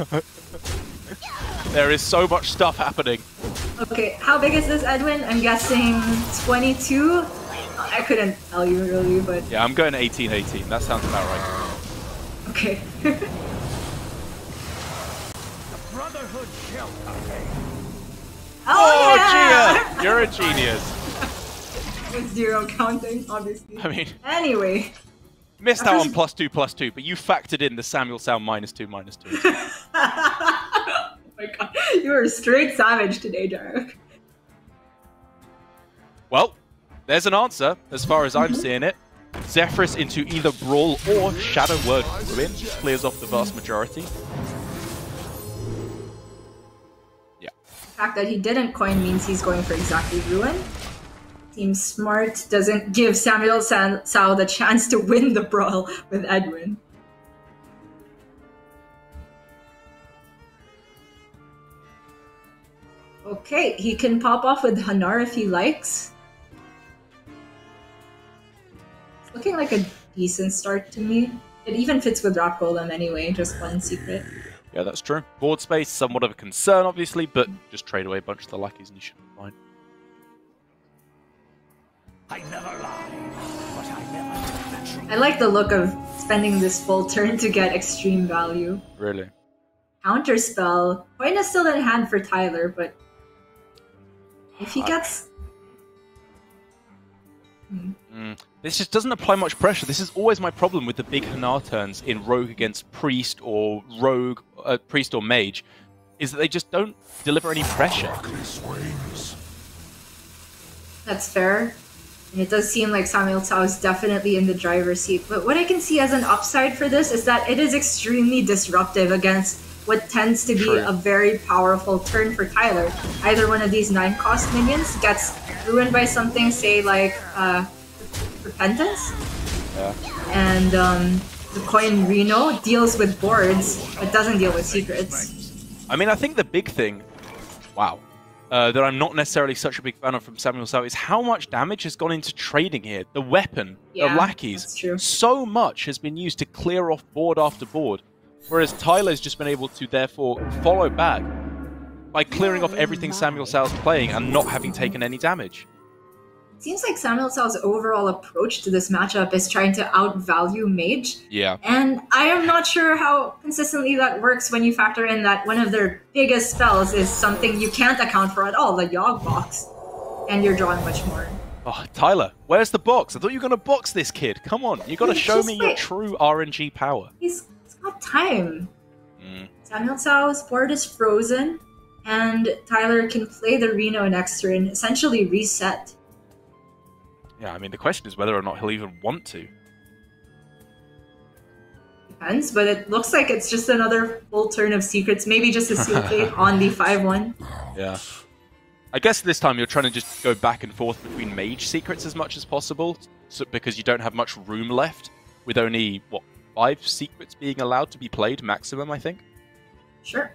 and there is so much stuff happening. Okay, how big is this, Edwin? I'm guessing 22? I couldn't tell you really, but... Yeah, I'm going 18-18. That sounds about right. Okay. The Brotherhood shelter. Oh yeah! Gia! You're a genius. With 0 counting, obviously. I mean... Anyway. Missed out on +2/+2, but you factored in the SamuelTsao -2/-2. Oh my god, you are straight savage today, Jarek. Well, there's an answer, as far as I'm seeing it. Zephyrus into either Brawl or Shadow Word Ruin clears off the vast majority. Yeah. The fact that he didn't coin means he's going for exactly Ruin. Seems smart, doesn't give SamuelTsao the chance to win the brawl with Edwin. Okay, he can pop off with Hanar if he likes. It's looking like a decent start to me. It even fits with Rock Golem anyway, just 1 secret. Yeah, that's true. Board space, somewhat of a concern, obviously, but just trade away a bunch of the lackeys and you should be fine. I never lied, but I never took the truth. I like the look of spending this full turn to get extreme value. Really? Counterspell. Coin is still in hand for Tyler, but if he gets... This just doesn't apply much pressure. This is always my problem with the big Hanar turns in Rogue against Priest or Rogue, Priest or Mage, is that they just don't deliver any pressure. That's fair. And it does seem like SamuelTsao is definitely in the driver's seat. But what I can see as an upside for this is that it is extremely disruptive against what tends to be a very powerful turn for Tyler. Either one of these 9-cost minions gets ruined by something, say like Repentance. Yeah. And the coin Reno deals with boards, but doesn't deal with secrets. I mean, I think the big thing, that I'm not necessarily such a big fan of from SamuelTsao is how much damage has gone into trading here. The weapon, the lackeys, that's true. So much has been used to clear off board after board, whereas Tyler's just been able to therefore follow back by clearing off everything SamuelTsao's playing and not having taken any damage. Seems like SamuelTsao's overall approach to this matchup is trying to outvalue Mage. Yeah. And I am not sure how consistently that works when you factor in that one of their biggest spells is something you can't account for at all, the Yogg box. And you're drawing much more. Oh, Tyler, where's the box? I thought you were going to box this kid. Come on, you got to show me your true RNG power. He's got time. SamuelTsao's board is frozen, and Tyler can play the Reno next turn, essentially reset. Yeah, I mean, the question is whether or not he'll even want to. Depends, but it looks like it's just another full turn of secrets. Maybe just a seal fate on the 5-1. Yeah. I guess this time you're trying to just go back and forth between Mage secrets as much as possible, because you don't have much room left, with only, 5 secrets being allowed to be played maximum, I think? Sure.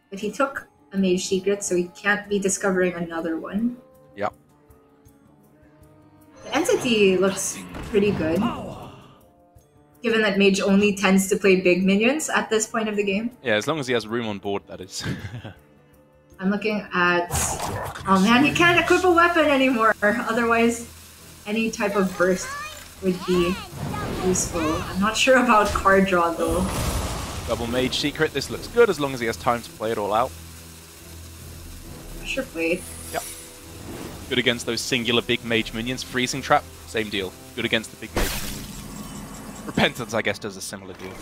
But he took a Mage secret, so he can't be discovering another one. Yep. The entity looks pretty good, given that Mage only tends to play big minions at this point of the game. Yeah, as long as he has room on board, that is. I'm looking at... Oh man, he can't equip a weapon anymore! Otherwise, any type of burst would be useful. I'm not sure about card draw, though. Double Mage Secret. This looks good as long as he has time to play it all out. Sure played. Yep. Good against those singular big mage minions. Freezing Trap, same deal. Good against the big mage minions. Repentance, I guess, does a similar deal.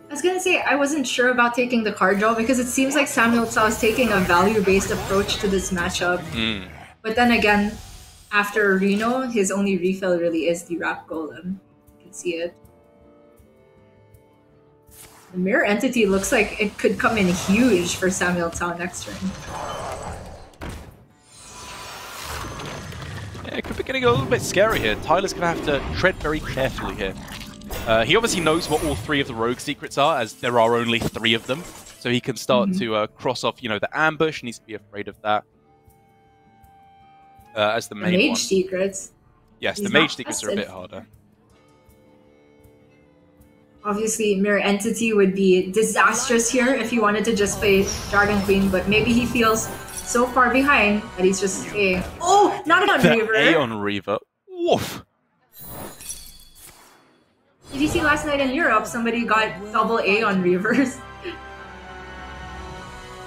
I was gonna say, I wasn't sure about taking the card draw because it seems like SamuelTsao is taking a value-based approach to this matchup. But then again, after Reno, his only refill really is the Rap Golem. You can see it. The Mirror Entity looks like it could come in huge for SamuelTsao next turn. Yeah, it could be getting a little bit scary here. Tyler's going to have to tread very carefully here. He obviously knows what all 3 of the rogue secrets are, as there are only 3 of them. So he can start to cross off, you know, the ambush. Needs to be afraid of that. As the main Mage one. Secrets. Yes, He's the Mage not Secrets are a bit harder. Obviously, Mirror Entity would be disastrous here if he wanted to just play Dragon Queen, but maybe he feels so far behind that he's just saying, oh, not an on Reaver. Aeon Reaver. Woof. Did you see last night in Europe, somebody got double Aeon Reavers?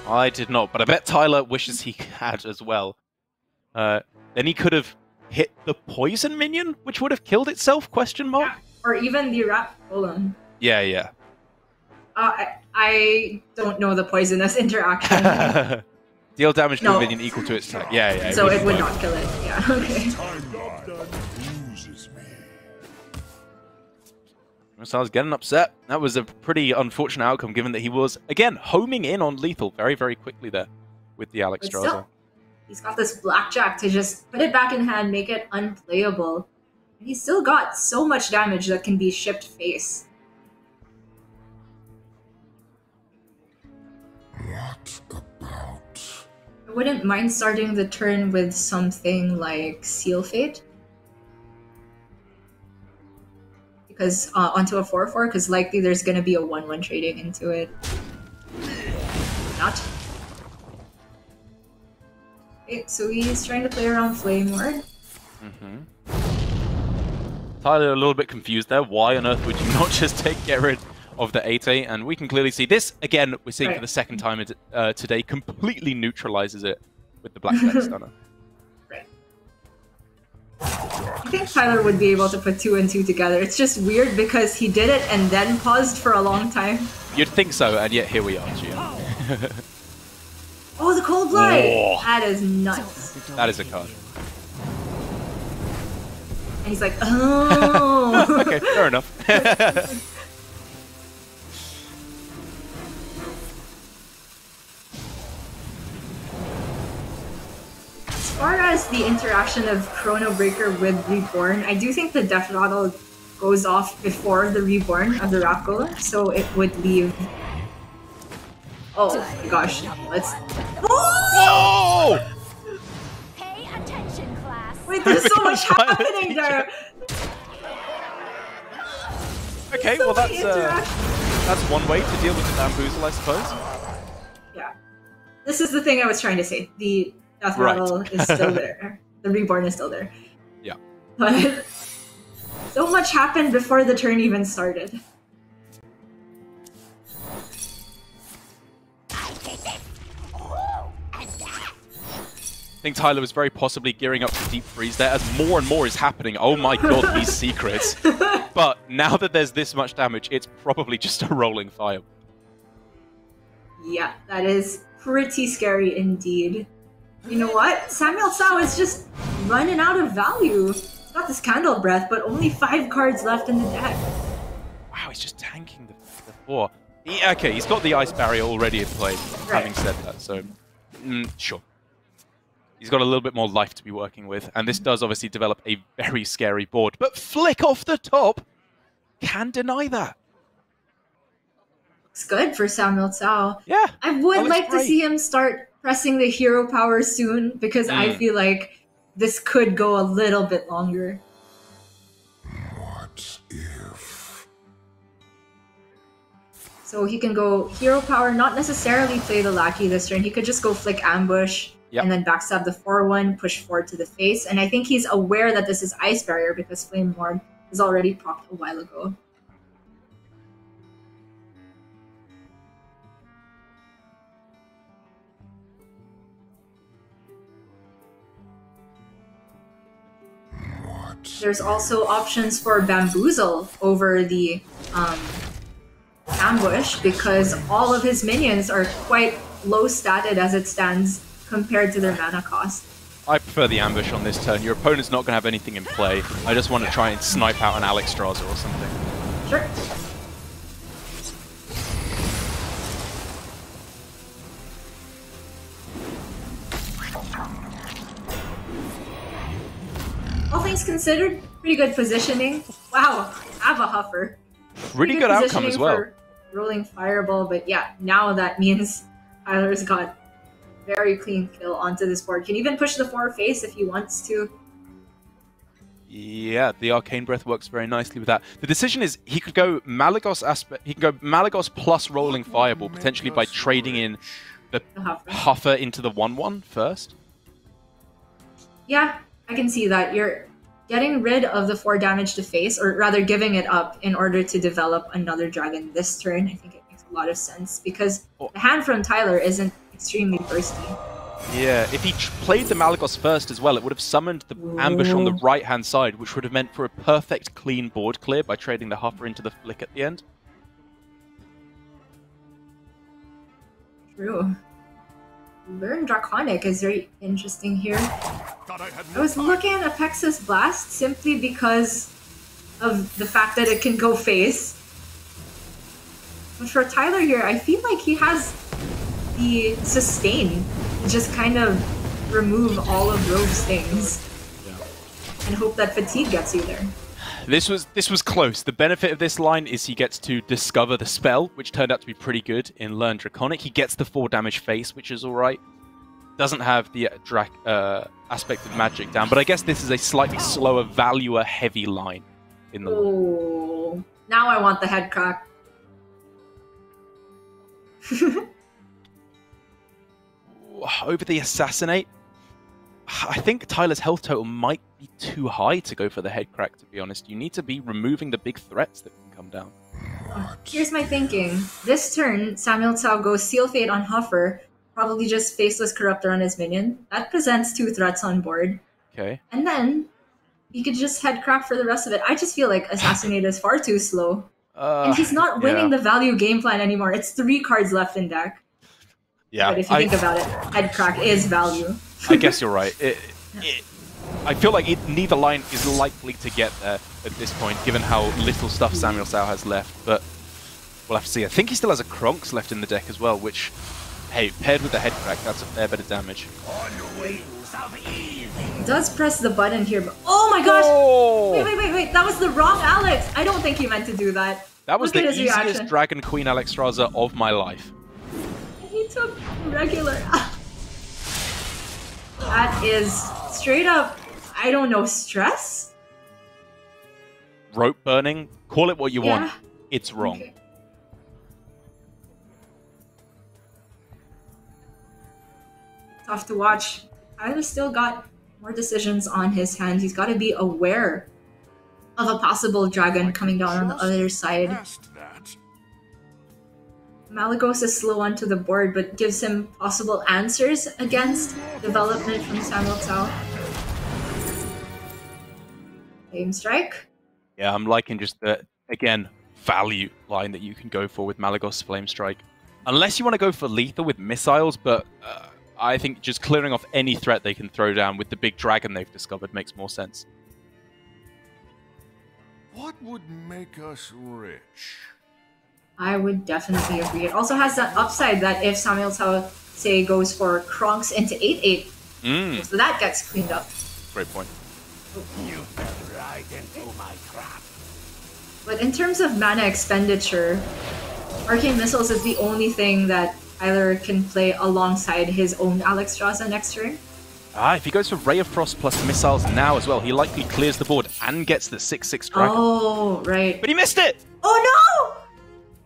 I did not, but I bet Tyler wishes he had as well. Then he could have hit the poison minion, which would have killed itself, question mark? Yeah. Or even the Rap Golem. Yeah. I don't know the poisonous interaction. Deal damage to a minion equal to its attack. Yeah. So it would not kill it. Yeah, okay. So I was getting upset. That was a pretty unfortunate outcome, given that he was, again, homing in on lethal very, very quickly there with the Alex But Straza. still, he's got this blackjack to just put it back in hand, make it unplayable. And he's still got so much damage that can be shipped face. What about? I wouldn't mind starting the turn with something like Seal Fate. Because onto a 4/4, because likely there's going to be a 1/1 trading into it. Not. Okay, so he's trying to play around Flame Ward. Tyler a little bit confused there. Why on earth would you not just get rid of the 8/8? And we can clearly see this, again, we're seeing for the second time today, completely neutralizes it with the Blackjack Stunner. Right. I think Tyler would be able to put 2 and 2 together. It's just weird because he did it and then paused for a long time. You'd think so, and yet here we are, Gian. Oh, the Cold Blood! Oh. That is nuts. That is a card. And he's like, oh! Okay, fair enough. As far as the interaction of Chrono Breaker with Reborn, I do think the Death Rattle goes off before the Reborn of the Rap Golem, so it would leave... Oh my gosh, let's... Oh! Pay attention, class. Wait, there's so much happening there! Okay, So well many that's one way to deal with the bamboozle, I suppose. Yeah. This is the thing I was trying to say. The Death Right. Rattle is still there. The Reborn is still there. Yeah. But so much happened before the turn even started. I think Tyler was very possibly gearing up for Deep Freeze there as more and more is happening. Oh my god, these secrets. But now that there's this much damage, it's probably just a rolling fire. Yeah, that is pretty scary indeed. You know what? SamuelTsao is just running out of value. He's got this Candle Breath, but only 5 cards left in the deck. Wow, he's just tanking the 4. Okay, he's got the Ice Barrier already in play, having said that, so sure. He's got a little bit more life to be working with, and this does obviously develop a very scary board. But Flick off the top can deny that. Looks good for SamuelTsao. Yeah. I would looks like to great. see him start pressing the hero power soon, because I feel like this could go a little bit longer. What if? So he can go hero power, not necessarily play the Lackey this turn. He could just go Flick Ambush, and then backstab the 4/1, push 4 to the face. And I think he's aware that this is Ice Barrier because Flame Ward was already propped a while ago. There's also options for Bamboozle over the Ambush because all of his minions are quite low statted as it stands compared to their mana cost. I prefer the ambush on this turn. Your opponent's not going to have anything in play. I just want to try and snipe out an Alexstrasza or something. Sure. All things considered, pretty good positioning. Wow, have a Huffer. Really good outcome as well. Rolling Fireball, but yeah, now that means Tyler's got very clean kill onto this board. Can even push the 4 face if he wants to. Yeah, the Arcane Breath works very nicely with that. The decision is he could go Malagos aspect. He can go Malagos plus Rolling Fireball potentially by trading in the Huffer into the 1/1 first. Yeah, I can see that. You're getting rid of the 4 damage to face, or rather giving it up in order to develop another dragon this turn. I think it makes a lot of sense because the hand from Tyler isn't extremely bursty. Yeah, if he played the Malagos first as well, it would have summoned the ambush on the right-hand side, which would have meant for a perfect clean board clear by trading the Huffer into the flick at the end. True. Learn Draconic is very interesting here. I was looking at Apexis Blast simply because of the fact that it can go face. But for Tyler here, I feel like he has the sustain to just kind of remove all of Rogue's things. And hope that fatigue gets you there. This was close. The benefit of this line is he gets to discover the spell, which turned out to be pretty good in Learn Draconic. He gets the 4 damage face, which is alright. Doesn't have the aspect of magic down, but I guess this is a slightly slower, valuer-heavy line in the line. Oh, now I want the head crack. Over the Assassinate, I think Tyler's health total might be too high to go for the head crack, to be honest. You need to be removing the big threats that can come down. Here's my thinking. This turn, SamuelTsao goes Seal Fate on Huffer, probably just Faceless Corruptor on his minion. That presents 2 threats on board. Okay. And then he could just head crack for the rest of it. I just feel like Assassinate is far too slow. And he's not winning the value game plan anymore. It's 3 cards left in deck. Yeah, but if you think about it, head crack is value. I guess you're right. I feel like neither line is likely to get there at this point, given how little stuff SamuelTsao has left. But we'll have to see. I think he still has a Kronks left in the deck as well, which, hey, paired with the head crack, that's a fair bit of damage. He does press the button here, but oh my gosh! Oh! Wait! That was the wrong Alex! I don't think he meant to do that. That was the easiest Dragon Queen Alexstrasza of my life. He took regular. That is straight up, I don't know, stress? Rope burning? Call it what you want. It's wrong. Okay. Tough to watch. Tyler's still got more decisions on his hands. He's got to be aware of a possible dragon coming down on the other side. Malagos is slow onto the board, but gives him possible answers against development from SamuelTsao. Flame Strike. Yeah, I'm liking just the, again, value line that you can go for with Malagos Flame Strike. Unless you want to go for lethal with missiles, but I think just clearing off any threat they can throw down with the big dragon they've discovered makes more sense. What would make us rich? I would definitely agree. It also has that upside that if SamuelTsao, say, goes for Kronks into 8/8, so that gets cleaned up. Great point. You fell right into my trap. But in terms of mana expenditure, Arcane Missiles is the only thing that Tyler can play alongside his own Alexstrasza next turn. If he goes for Ray of Frost plus missiles now as well, he likely clears the board and gets the 6/6 dragon. Oh, right. But he missed it! Oh no!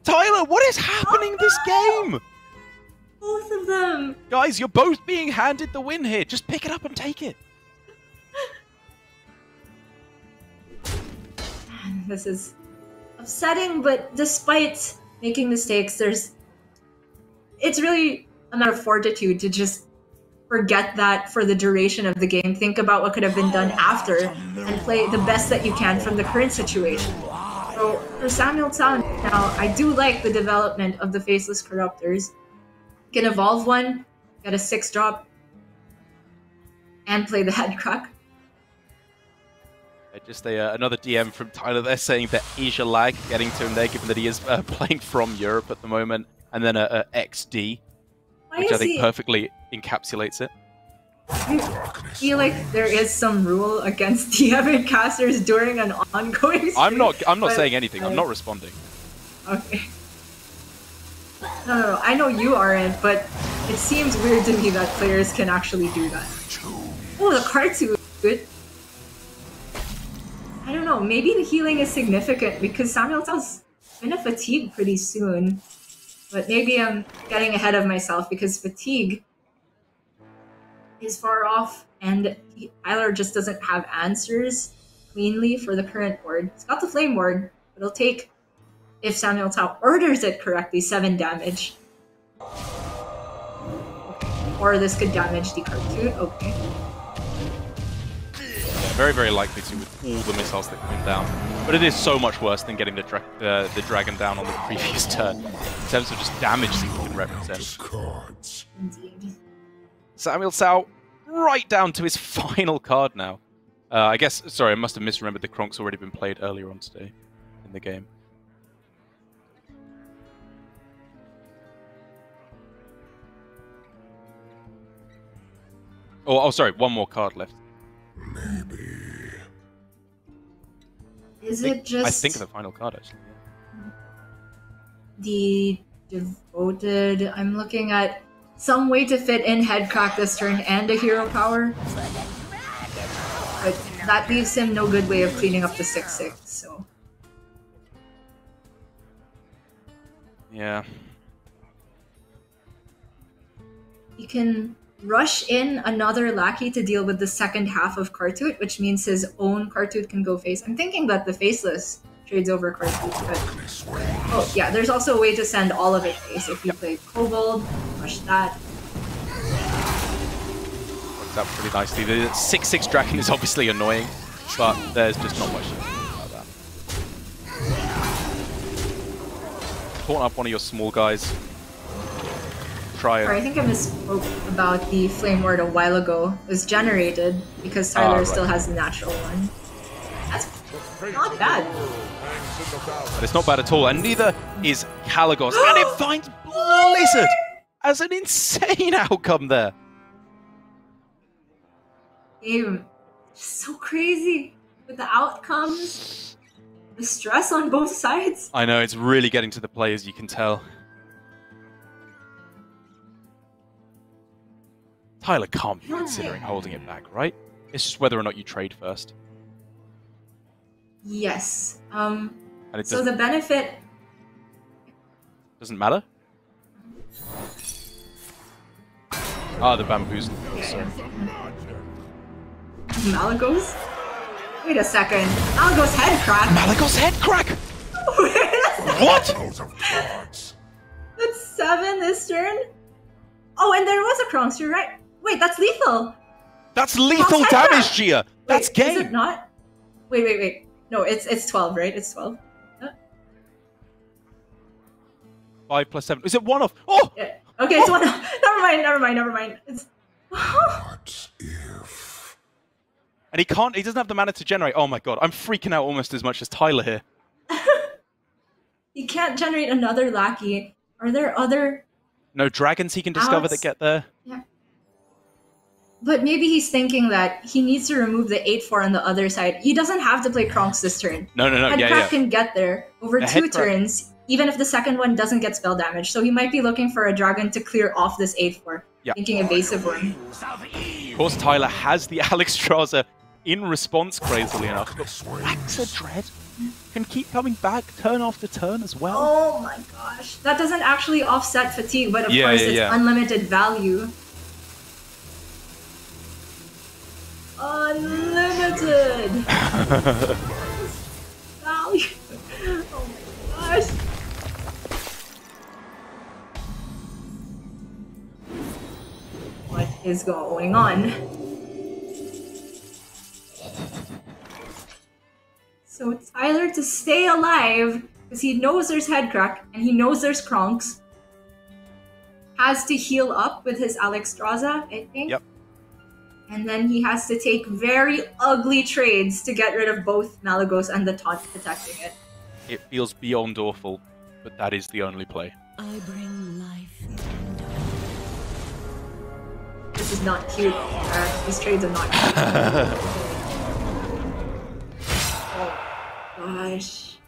Tyler, what is happening this game? Both of them! Guys, you're both being handed the win here. Just pick it up and take it. This is upsetting, but despite making mistakes, it's really a matter of fortitude to just forget that for the duration of the game. Think about what could have been done after and play the best that you can from the current situation. So for SamuelTsao now, I do like the development of the Faceless Corruptors. You can evolve one, get a 6-drop, and play the head crack. Just another DM from Tyler there saying that Asia lag getting to him there, given that he is playing from Europe at the moment, and then a XD, which I think perfectly encapsulates it. I feel like there is some rule against DMing casters during an ongoing stream. I'm not saying anything. I'm not responding. Okay. No, I know you aren't, but it seems weird to me that players can actually do that. Oh, the cartoon. Good. I don't know. Maybe the healing is significant because SamuelTsao's gonna fatigue pretty soon. But maybe I'm getting ahead of myself because fatigue is far off, and Tyler just doesn't have answers cleanly for the current ward. It's got the flame ward, but it'll take, if SamuelTsao orders it correctly, 7 damage. Or this could damage the cartoon. Okay. Yeah, very, very likely to with all the missiles that come down. But it is so much worse than getting the dragon down on the previous turn in terms of just damage that you can represent. Indeed. SamuelTsao right down to his final card now. I guess, sorry, I must have misremembered the Kronk's already been played earlier on today in the game. Oh, sorry, one more card left. Maybe. Is it just... I think the final card, actually. The Devoted... I'm looking at some way to fit in Headcrack this turn and a hero power. But that leaves him no good way of cleaning up the 6/6, so... Yeah. He can rush in another Lackey to deal with the second half of Kartut, which means his own Kartut can go face. I'm thinking that the Faceless trades over Kartut, but... Oh, yeah, there's also a way to send all of it face. If you play Kobold, rush that. Works out pretty nicely. The 6/6 Dragon is obviously annoying, but there's just not much to do about that. Taunt up one of your small guys. Try it. I think I misspoke about the Flame Ward a while ago. It was generated because Tyler right. still has the natural one. That's not bad. But it's not bad at all, and neither is Kalagos. And it finds Blizzard as an insane outcome there. Game so crazy with the outcomes, the stress on both sides. I know, it's really getting to the players, you can tell. Tyler can't be considering holding it back, right? It's just whether or not you trade first. Yes. And it So the benefit... doesn't matter? Ah, the bamboozle. Sorry. Malagos? Wait a second. Malagos head crack? Malagos head crack! What? That's 7 this turn? Oh, and there was a Kronks, you're right. Wait, that's lethal! That's lethal damage, Gia! That's Wait, game! Is it not? Wait. No, it's 12, right? It's 12. 5 plus 7. Is it 1 off? Oh! Yeah. Okay, it's 1 off. Never mind. It's... What if... And he doesn't have the mana to generate. Oh my god, I'm freaking out almost as much as Tyler here. He can't generate another Lackey. Are there other... No dragons he can discover that get there? Yeah. But maybe he's thinking that he needs to remove the 8/4 on the other side. He doesn't have to play Kronks this turn. No, Headcrack can get there over 2 turns, even if the second one doesn't get spell damage. So he might be looking for a dragon to clear off this 8/4. Yeah. Thinking evasive one. Of course, Tyler has the Alexstrasza in response, crazily enough. But Waxer Dread can keep coming back turn after turn as well. Oh my gosh. That doesn't actually offset fatigue, but of course it's unlimited value. Unlimited value. Oh my gosh. What is going on. So Tyler, to stay alive, because he knows there's Headcrack and he knows there's Kronks, has to heal up with his Alexstrasza, I think. Yep. And then he has to take very ugly trades to get rid of both Malagos and the taunt protecting it. It feels beyond awful, but that is the only play. I bring life and This is not cute. These trades are not cute. Oh gosh.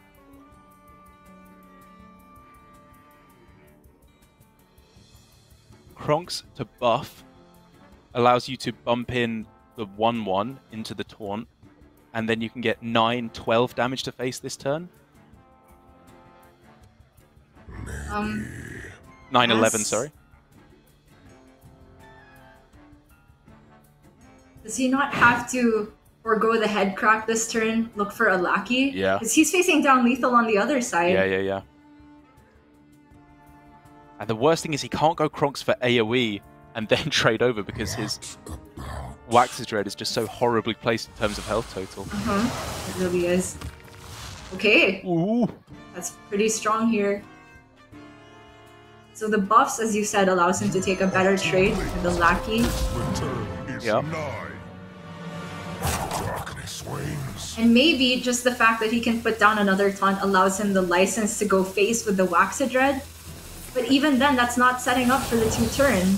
Kronks to buff allows you to bump in the 1/1 into the taunt, and then you can get 9-12 damage to face this turn. 9-11, yes. sorry. Does he not have to forego the Headcrack this turn, look for a Lackey? Yeah. Because he's facing down lethal on the other side. Yeah. And the worst thing is he can't go Kronks for AoE and then trade over because his Wax's Dread is just so horribly placed in terms of health total. It really is. Okay. Ooh. That's pretty strong here. So the buffs, as you said, allows him to take a better trade with the Lackey. Yep. Darkness wanes. And maybe just the fact that he can put down another taunt allows him the license to go face with the Waxadread. But even then, that's not setting up for the 2-turn.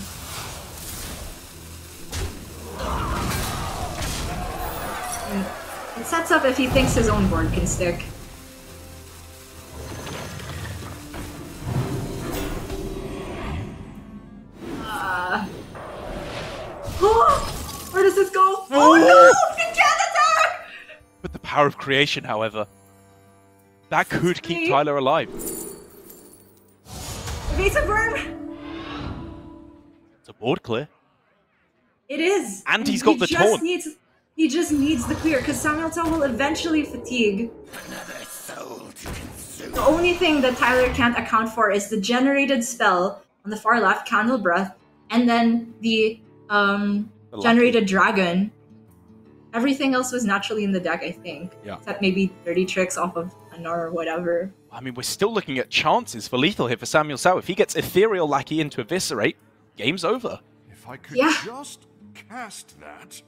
It sets up if he thinks his own board can stick. Where does this go? Oh no! It can't attack! With the power of creation, however, that could keep Sweet. Tyler alive. Evasive Worm! It's a board clear. It is! And he's got the taunt. He just needs the clear, because SamuelTsao will eventually fatigue. Another soul to consume. The only thing that Tyler can't account for is the generated spell on the far left, Candle Breath, and then the generated dragon. Everything else was naturally in the deck, I think. Yeah. Except maybe 30 tricks off of Anar or whatever. I mean, we're still looking at chances for lethal here for SamuelTsao. If he gets Ethereal Lackey into Eviscerate, game's over. If I could Yeah. just cast that.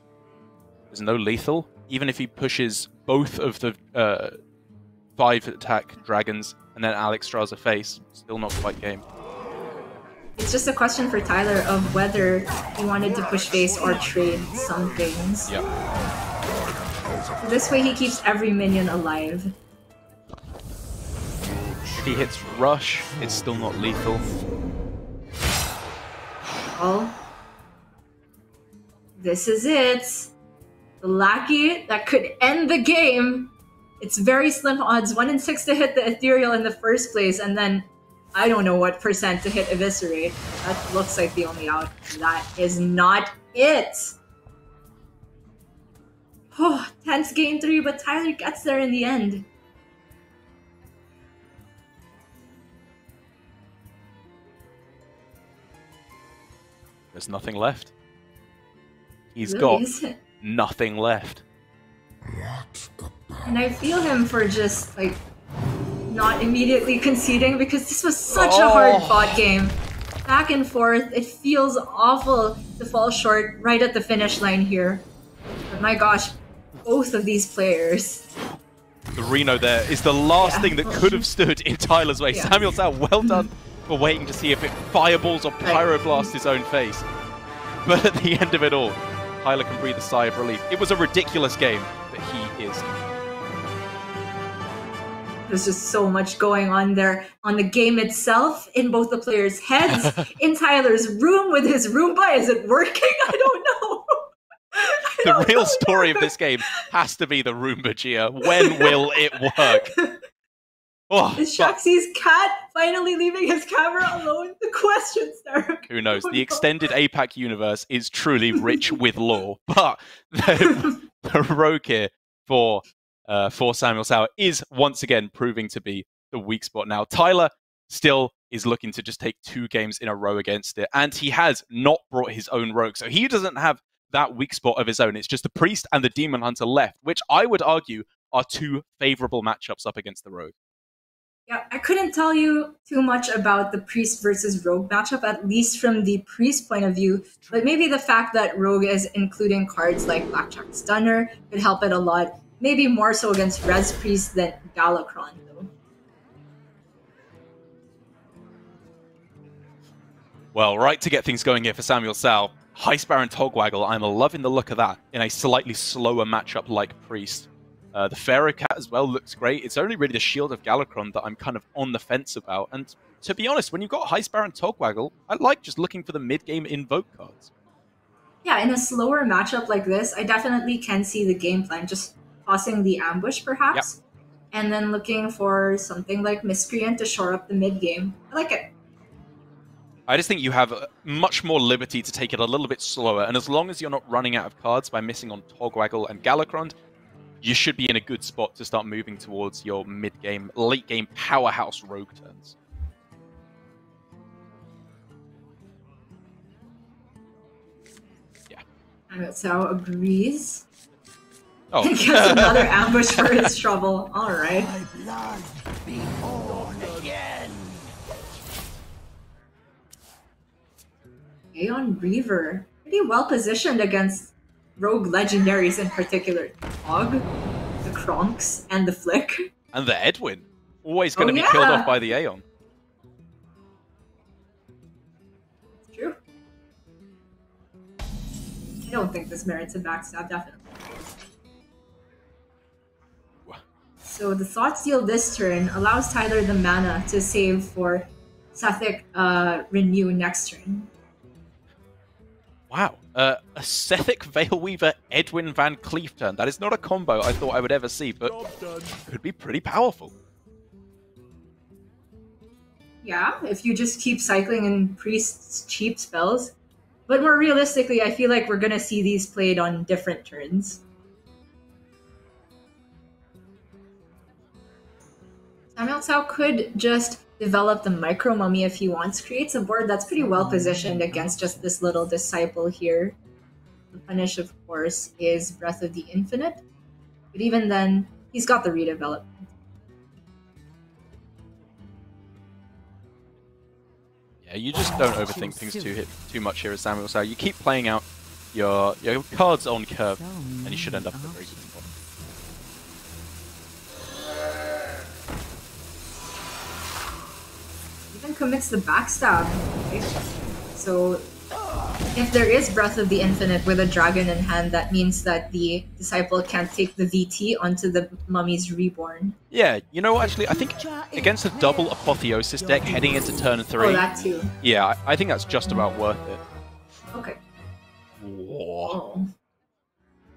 There's no lethal. Even if he pushes both of the 5-attack dragons and then Alexstrasza face, still not quite game. It's just a question for Tyler of whether he wanted to push face or trade some things. Yeah. This way he keeps every minion alive. If he hits Rush, it's still not lethal. Well, this is it. The Lackey that could end the game. It's very slim odds, 1 in 6 to hit the Ethereal in the first place, and then I don't know what percent to hit Eviscerate. That looks like the only out. That is not it. Oh, tense game 3, but Tyler gets there in the end. There's nothing left. He's Really got isn't. nothing left. What about And I feel him for just, like, not immediately conceding because this was such a hard-fought game. Back and forth, it feels awful to fall short right at the finish line here. But my gosh, both of these players. The Reno there is the last thing that could have stood in Tyler's way. Yeah. SamuelTsao, well done for waiting to see if it fireballs or pyroblasts his own face. But at the end of it all, Tyler can breathe a sigh of relief. It was a ridiculous game, but he is. There's just so much going on there on the game itself, in both the players' heads, in Tyler's room with his Roomba. Is it working? I don't know. The real story of this game has to be the Roomba, Gia. When will it work? Oh, Is Shaxi's cat finally leaving his camera alone? The questions there. who knows? Oh, The no. extended APAC universe is truly rich with lore, but the rogue here for SamuelTsao is once again proving to be the weak spot now. Tyler still is looking to just take 2 games in a row against it. And he has not brought his own rogue. So he doesn't have that weak spot of his own. It's just the Priest and the Demon Hunter left, which I would argue are 2 favorable matchups up against the rogue. Yeah, I couldn't tell you too much about the Priest versus Rogue matchup, at least from the Priest point of view. But maybe the fact that Rogue is including cards like Blackjack Stunner could help it a lot. Maybe more so against Res Priest than Galakron, though. Well, right to get things going here for SamuelTsao. Heist Baron Togwaggle, I'm loving the look of that in a slightly slower matchup like Priest. The Pharaoh Cat as well looks great. It's only really the Shield of Galakron that I'm kind of on the fence about. And to be honest, when you've got Heist Baron Togwaggle, I like just looking for the mid-game invoke cards. Yeah, in a slower matchup like this, I definitely can see the game plan. Just tossing the ambush, perhaps, and then looking for something like Miscreant to shore up the mid-game. I like it. I just think you have much more liberty to take it a little bit slower, and as long as you're not running out of cards by missing on Togwaggle and Galakron, you should be in a good spot to start moving towards your mid-game, late-game powerhouse rogue turns. Yeah. SamuelTsao agrees. Oh. He gets another ambush for his trouble. All right. My blood be born again. Aeon Reaver. Pretty well positioned against rogue legendaries in particular. Tog, the Kronks, and the Flick. And the Edwin. Always going to be killed off by the Aeon. It's true. I don't think this merits a backstab, definitely. So the Thought Seal this turn allows Tyler the mana to save for Sethic Renew next turn. Wow. A Sethic Veilweaver Edwin Van Cleef turn. That is not a combo I thought I would ever see, but could be pretty powerful. Yeah, if you just keep cycling in Priest's cheap spells. But more realistically, I feel like we're going to see these played on different turns. SamuelTsao could just develop the Micro Mummy if he wants. Creates a board that's pretty well positioned against just this little Disciple here. The punish, of course, is Breath of the Infinite. But even then, he's got the redevelopment. Yeah, you just don't overthink things too much here as SamuelTsao. You keep playing out your cards on curve, and you should end up with a very good spot. Even commits the backstab. Okay. So if there is Breath of the Infinite with a dragon in hand, that means that the Disciple can't take the VT onto the Mummy's Reborn. Yeah, you know what, actually, I think against a double Apotheosis deck heading into turn 3... Oh, that too. Yeah, I think that's just about worth it. Okay. Whoa. Oh.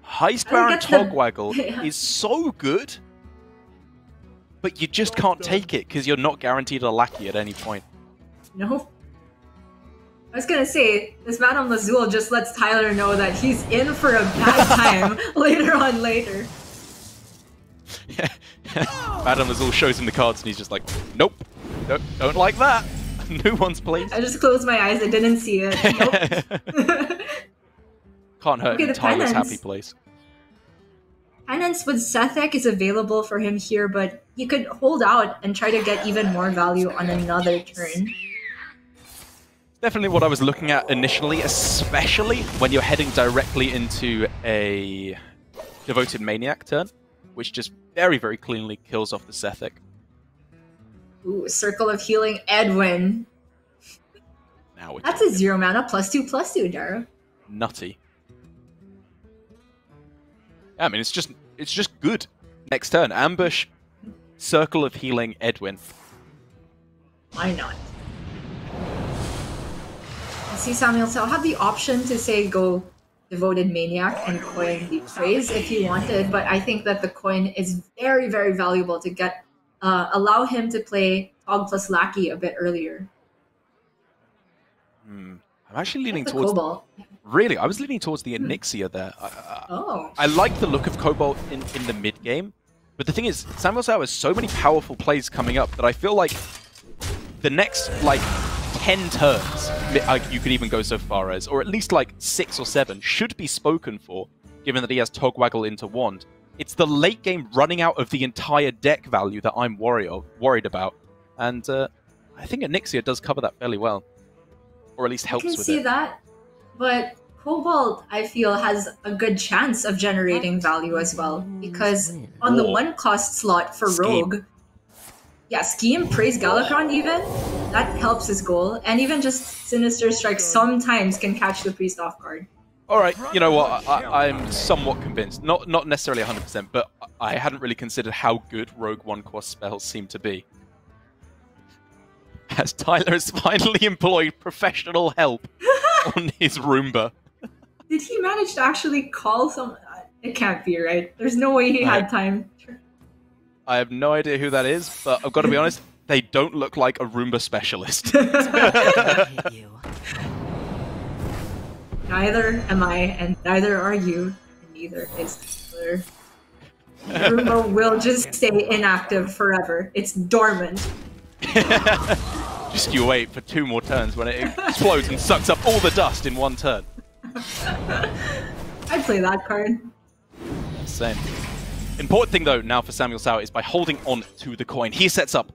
Heist Baron Togwaggle is so good, but you just can't take it because you're not guaranteed a lackey at any point. No. I was gonna say, this Madame Lazul just lets Tyler know that he's in for a bad time later on later. Madame Lazul shows him the cards and he's just like, nope, don't like that. New ones, please. I just closed my eyes, I didn't see it. Nope. Can't hurt in Tyler's happy place. Penance with Sethek is available for him here, but he could hold out and try to get even more value on another turn. Definitely what I was looking at initially, especially when you're heading directly into a Devoted Maniac turn, which just very, very cleanly kills off the Sethek. Ooh, Circle of Healing Edwin. Now that's a 0 mana +2/+2, Dara. Nutty. Yeah, I mean, it's just good. Next turn, Ambush, Circle of Healing Edwin. Why not? See, SamuelTsao have the option to say go Devoted Maniac and coin the Praise if he wanted, but I think that the coin is very, very valuable to get allow him to play Tog plus Lackey a bit earlier. I'm actually leaning towards... Cobalt. Really? I was leaning towards the Onyxia there. Oh. I like the look of Cobalt in the mid-game, but the thing is, SamuelTsao has so many powerful plays coming up that I feel like the next, like, 10 turns, you could even go so far as, or at least like 6 or 7, should be spoken for, given that he has Togwaggle into Wand. It's the late game running out of the entire deck value that I'm worried about. And I think Onyxia does cover that fairly well. Or at least helps with it. I can see that, but Cobalt, I feel, has a good chance of generating value as well. Because on the 1-cost slot for Rogue, yeah, Scheme, Praise Galakron even, that helps his goal. And even just Sinister Strike sometimes can catch the Priest off guard. Alright, you know what, I'm somewhat convinced. Not necessarily 100%, but I hadn't really considered how good Rogue 1-cost spells seem to be. As Tyler has finally employed professional help on his Roomba. Did he manage to actually call some... It can't be, right? There's no way he had time. I have no idea who that is, but I've got to be honest, they don't look like a Roomba specialist. Neither am I, and neither are you, and neither is Tyler. Roomba will just stay inactive forever. It's dormant. Just you wait for 2 more turns when it explodes and sucks up all the dust in 1 turn. I'd play that card. Same. Important thing though now for SamuelTsao is by holding on to the coin. He sets up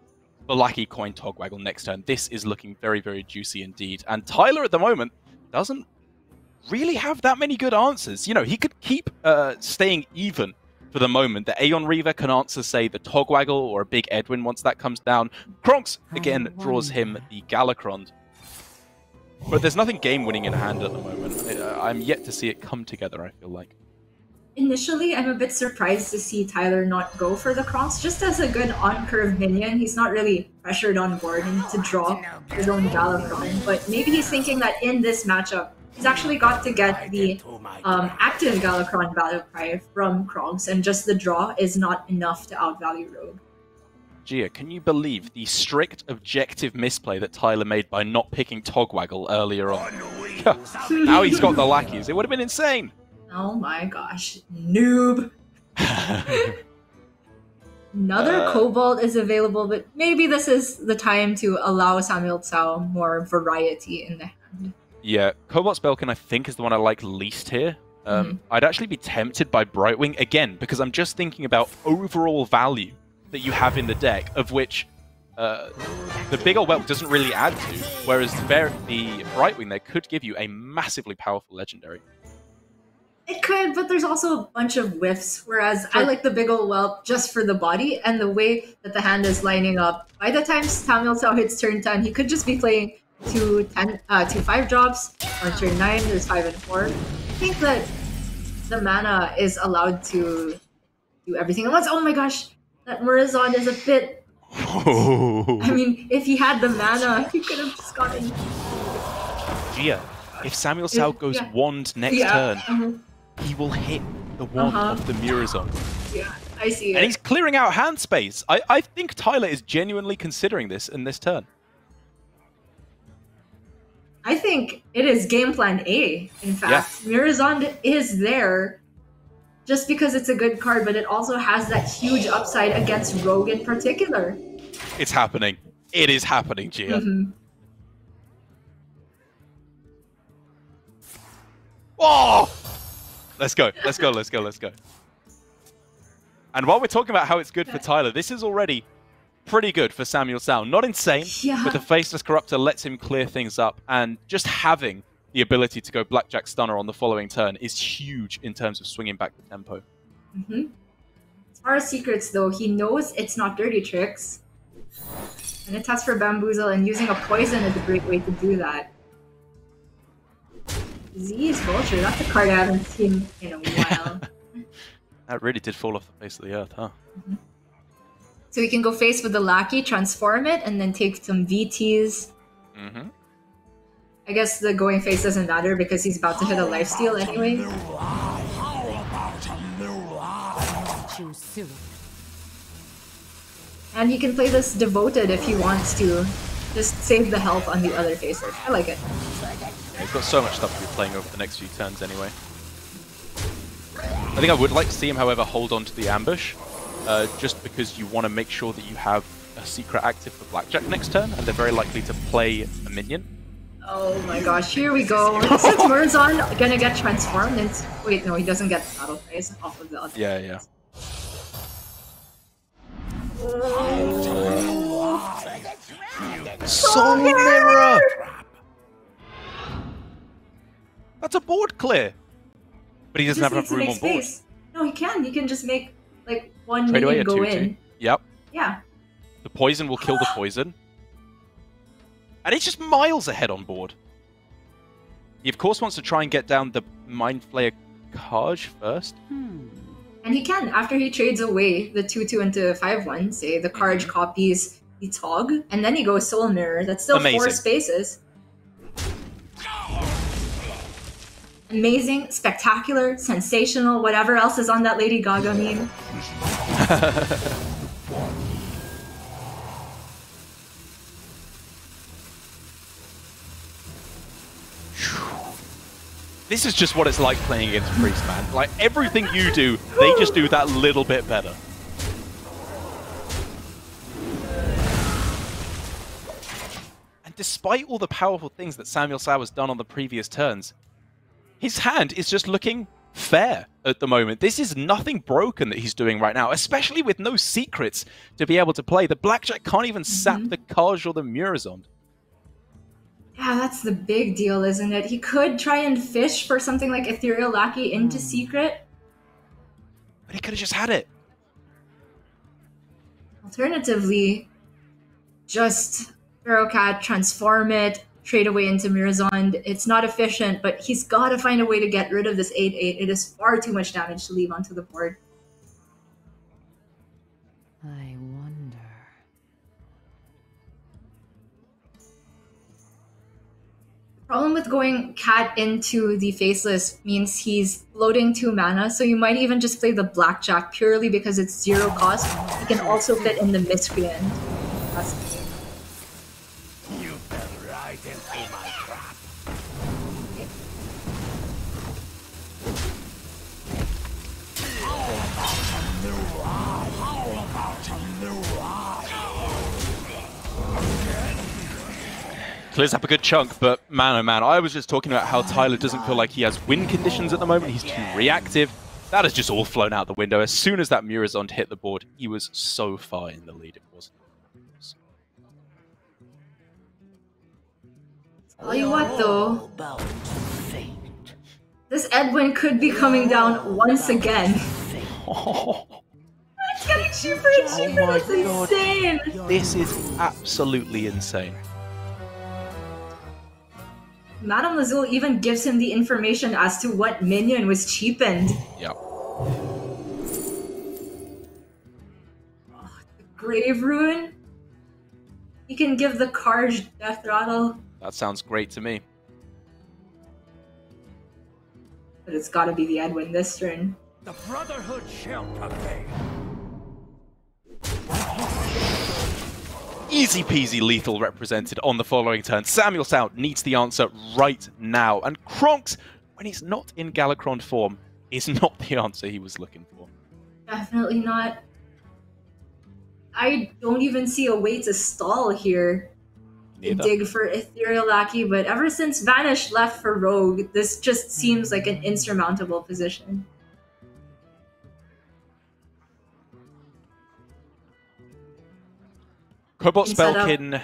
the Lackey coin Togwaggle next turn. This is looking very, very juicy indeed. And Tyler at the moment doesn't really have that many good answers. You know, he could keep staying even for the moment. The Aeon Reaver can answer, say, the Togwaggle or a big Edwin once that comes down. Kronks, again, draws him the Galakron. But there's nothing game-winning in hand at the moment. I'm yet to see it come together, I feel like. Initially, I'm a bit surprised to see Tyler not go for the Kronks. Just as a good on-curve minion, he's not really pressured on board and to draw his own Galakron. But maybe he's thinking that in this matchup, he's actually got to get the active Galakron battle cry from Kronks, and just the draw is not enough to outvalue Rogue. Gia, can you believe the strict objective misplay that Tyler made by not picking Togwaggle earlier on? Now he's got the lackeys. It would have been insane. Oh my gosh. Noob. Another Cobalt is available, but maybe this is the time to allow SamuelTsao more variety in the hand. Yeah, Cobalt Spellkin I think is the one I like least here. I'd actually be tempted by Brightwing, again, because I'm just thinking about overall value that you have in the deck, of which the big old whelp doesn't really add to, whereas the Brightwing there could give you a massively powerful legendary. It could, but there's also a bunch of whiffs, whereas I like the big ol' whelp just for the body and the way that the hand is lining up. By the time SamuelTsao hits turn 10, he could just be playing 2 5 drops. On turn 9, there's 5 and 4. I think that the mana is allowed to do everything at once. Oh my gosh, that Murazon is a bit... I mean, if he had the mana, he could have just gotten... Gia, if SamuelTsao goes Wand next turn, he will hit the Wand of the Murazon. Yeah, I see it. And he's clearing out hand space. I think Tyler is genuinely considering this in this turn. I think it is game plan A, in fact. Yeah. Murazon is there just because it's a good card, but it also has that huge upside against Rogue in particular. It's happening. It is happening, Gia. Oh! Let's go. Let's go. Let's go. Let's go. And while we're talking about how it's good for Tyler, this is already pretty good for SamuelTsao. Not insane, but the Faceless Corruptor lets him clear things up, and just having the ability to go Blackjack Stunner on the following turn is huge in terms of swinging back the tempo. As far as secrets, though, he knows it's not dirty tricks. And it tests for Bamboozle, and using a poison is a great way to do that. Z's Vulture, that's a card I haven't seen in a while. That really did fall off the face of the earth, huh? So we can go face with the Lackey, transform it, and then take some VTs. I guess the going face doesn't matter because he's about to hit a lifesteal anyway. And he can play this Devoted if he wants to. Just save the health on the other faces. I like it. Yeah, he's got so much stuff to be playing over the next few turns anyway. I think I would like to see him, however, hold on to the ambush. Just because you want to make sure that you have a secret active for Blackjack next turn, and they're very likely to play a minion. Oh my gosh, here we go. Since Murzon gonna get transformed into... Wait, no, he doesn't get Battle Phase off of the other. Yeah. Soul Mirror! That's a board clear! But he doesn't have enough room on board. No, he can. He can just make, like, one Trade away minion a go 2/2. in. Yep. Yeah. The poison will kill the poison. And it's just miles ahead on board. He, of course, wants to try and get down the Mind Flayer Kaj first. And he can, after he trades away the 2/2 into 5/1, say the Karj copies the Tog, and then he goes Soul Mirror. That's still Amazing. 4 spaces. Amazing, spectacular, sensational, whatever else is on that Lady Gaga meme. This is just what it's like playing against Priest, man. Like, everything you do, they just do that little bit better. And despite all the powerful things that SamuelTsao has done on the previous turns, his hand is just looking fair at the moment. This is nothing broken that he's doing right now, especially with no secrets to be able to play. The Blackjack can't even sap the Kaj or the Murazond. Yeah, that's the big deal, isn't it? He could try and fish for something like Ethereal Lackey into Secret. But he could have just had it. Alternatively, just Pharaohcat, transform it, trade away into Mirazond. It's not efficient, but he's got to find a way to get rid of this 8/8. It is far too much damage to leave onto the board. I wonder. The problem with going Cat into the Faceless means he's loading 2 mana, so you might even just play the Blackjack purely because it's 0 cost. He can also fit in the Miscreant. That's the thing. You fell right into my trap. Clears up a good chunk, but man oh man, I was just talking about how Tyler doesn't feel like he has win conditions at the moment. He's too reactive. That has just all flown out the window. As soon as that Murazond hit the board, he was so far in the lead. It wasn't. Tell you what though, this Edwin could be coming down once again. It's getting cheaper and cheaper, Oh my that's God. insane! This is absolutely insane. Madame Lazul even gives him the information as to what minion was cheapened. Yeah. Grave Ruin? He can give the Karj Death Rattle, That sounds great to me. but it's gotta be the Edwin this turn. The Brotherhood shall prevail. Easy peasy lethal represented on the following turn. SamuelTsao needs the answer right now. And Kronks, when he's not in Galakrond form, is not the answer he was looking for. Definitely not. I don't even see a way to stall here. Neither. Dig for Ethereal Lackey, but ever since Vanish left for Rogue, this just seems like an insurmountable position. Cobalt Instead of- Spellkin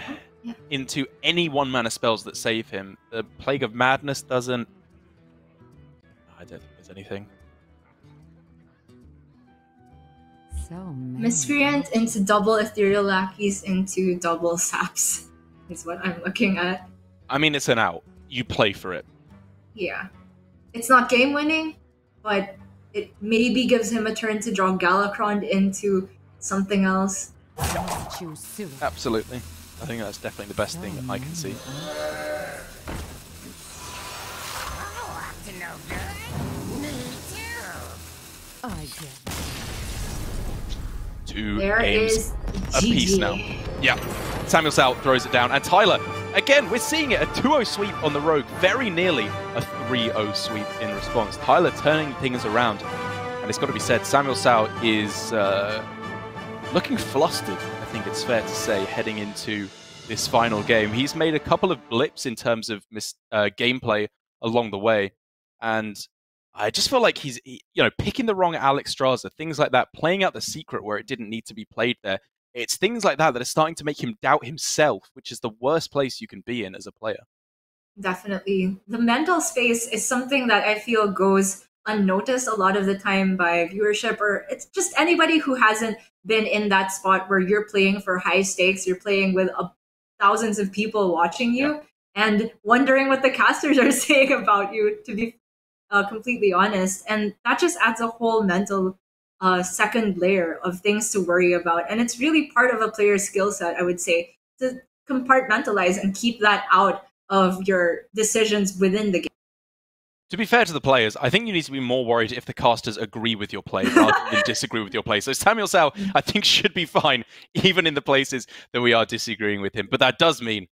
into any 1-mana spells that save him. The Plague of Madness doesn't. I don't think there's anything. So many. Miscreant into double Ethereal Lackeys into double Saps is what I'm looking at. I mean, it's an out. You play for it. Yeah. It's not game winning, but it maybe gives him a turn to draw Galakrond into something else. Choose soon. Absolutely. I think that's definitely the best thing that I can see. I get. 2 There games is a piece GG. now. Yeah. SamuelTsao throws it down. And Tyler, again, we're seeing it. A 2-0 sweep on the Rogue. Very nearly a 3-0 sweep in response. Tyler turning things around. And it's got to be said, SamuelTsao is looking flustered, I think it's fair to say, heading into this final game. He's made a couple of blips in terms of gameplay along the way, and I just feel like he's picking the wrong Alex Straza, things like that, playing out the secret where it didn't need to be played there. It's things like that that are starting to make him doubt himself, which is the worst place you can be in as a player. Definitely. The mental space is something that I feel goes unnoticed a lot of the time by viewership, or it's just anybody who hasn't been in that spot where you're playing for high stakes, you're playing with thousands of people watching you and wondering what the casters are saying about you, to be completely honest. And that just adds a whole mental second layer of things to worry about. And it's really part of a player's skill set, I would say, to compartmentalize and keep that out of your decisions within the game. To be fair to the players, I think you need to be more worried if the casters agree with your play rather than disagree with your play. So SamuelTsao, I think, should be fine, even in the places that we are disagreeing with him. But that does mean,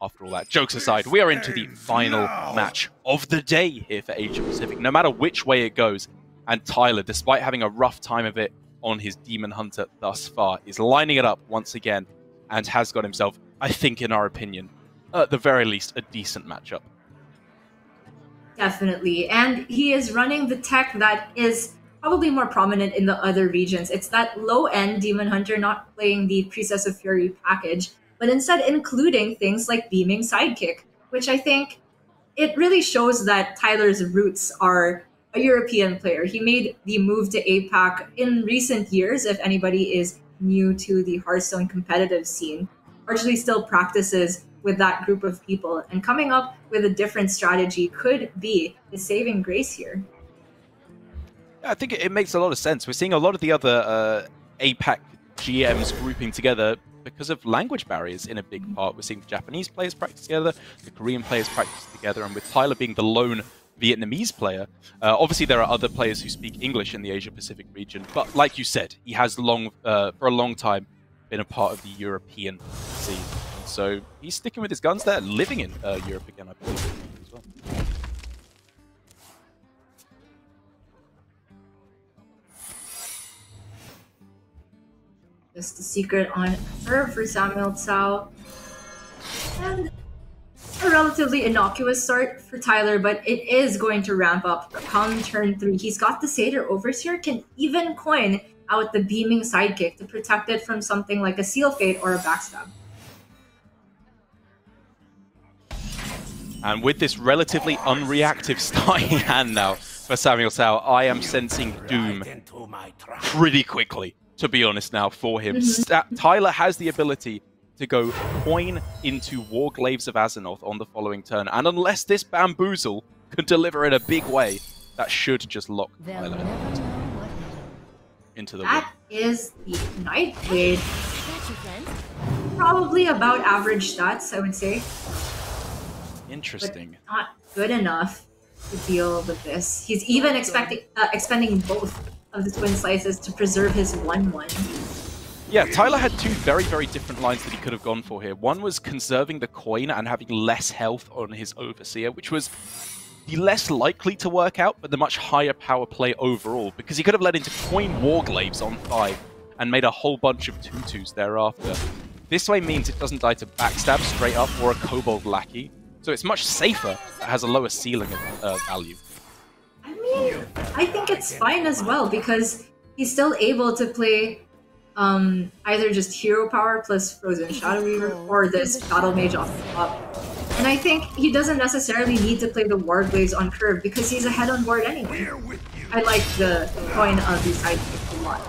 after all that, jokes aside, we are into the final match of the day here for Asia Pacific, no matter which way it goes. And Tyler, despite having a rough time of it on his Demon Hunter thus far, is lining it up once again and has got himself, I think, in our opinion, at the very least, a decent matchup. Definitely. And he is running the tech that is probably more prominent in the other regions. It's that low-end Demon Hunter, not playing the Priestess of Fury package, but instead including things like Beaming Sidekick, which I think it really shows that Tyler's roots are a European player. He made the move to APAC in recent years, if anybody is new to the Hearthstone competitive scene. Largely still practices with that group of people, and coming up with a different strategy could be the saving grace here. I think it makes a lot of sense. We're seeing a lot of the other APAC GMs grouping together because of language barriers in a big part. We're seeing the Japanese players practice together, the Korean players practice together, and with Tyler being the lone Vietnamese player, obviously there are other players who speak English in the Asia-Pacific region, but like you said, he has for a long time been a part of the European scene. So he's sticking with his guns there, living in Europe again, I believe, as well. Just the secret on Curve for SamuelTsao. And a relatively innocuous start for Tyler, but it is going to ramp up come turn 3. He's got the Satyr Overseer, can even coin out the Beaming Sidekick to protect it from something like a Seal Fate or a Backstab. And with this relatively unreactive starting hand now for SamuelTsao, I am sensing doom pretty quickly, to be honest now, for him. Tyler has the ability to go coin into Warglaives of Azzinoth on the following turn, and unless this Bamboozle could deliver in a big way, that should just lock Tyler into the win. That is the Nightblade. Probably about average stats, I would say. Interesting. But not good enough to deal with this. He's even expending both of the Twin Slices to preserve his 1-1. Yeah, Tyler had two very, very different lines that he could have gone for here. One was conserving the coin and having less health on his Overseer, which was the less likely to work out, but the much higher power play overall, because he could have led into coin Warglaives on 5 and made a whole bunch of 2/2s thereafter. This way means it doesn't die to Backstab straight up or a Kobold Lackey, so it's much safer. It has a lower ceiling of value. I mean, I think it's fine as well, because he's still able to play either just Hero Power plus Frozen Shadow Weaver or this Battle Mage off the top. And I think he doesn't necessarily need to play the Warglaives on curve because he's ahead on board anyway. I like the coin of the sidekick a lot.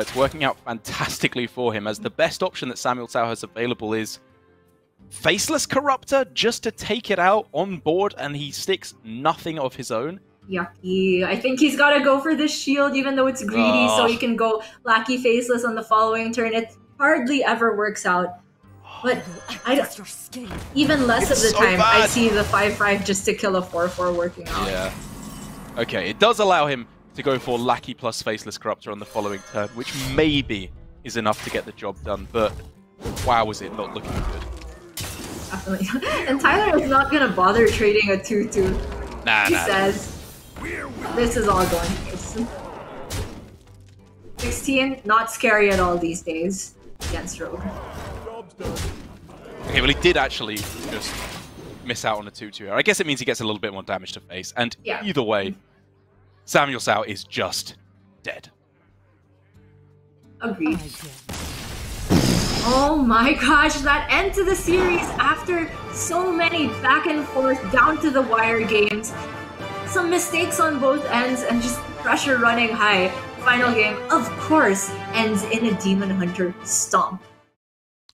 It's working out fantastically for him, as the best option that SamuelTsao has available is Faceless Corruptor, just to take it out on board, and he sticks nothing of his own. Yucky. I think he's got to go for this shield, even though it's greedy, so he can go Lackey Faceless on the following turn. It hardly ever works out. But even less of the time, I see the 5/5 just to kill a 4/4 working out. Yeah. Okay, it does allow him to go for Lackey plus Faceless Corruptor on the following turn, which maybe is enough to get the job done, but wow, was it not looking good. Definitely. And Tyler is not going to bother trading a 2/2. He says, this is all going to 16, not scary at all these days against Rogue. Okay, well, he did actually just miss out on a 2-2 here. I guess it means he gets a little bit more damage to face. And Yeah. either way, SamuelTsao is just dead. Agreed. I get it. Oh my gosh, that end to the series after so many back and forth, down to the wire games. Some mistakes on both ends and just pressure running high. Final game, of course, ends in a Demon Hunter stomp.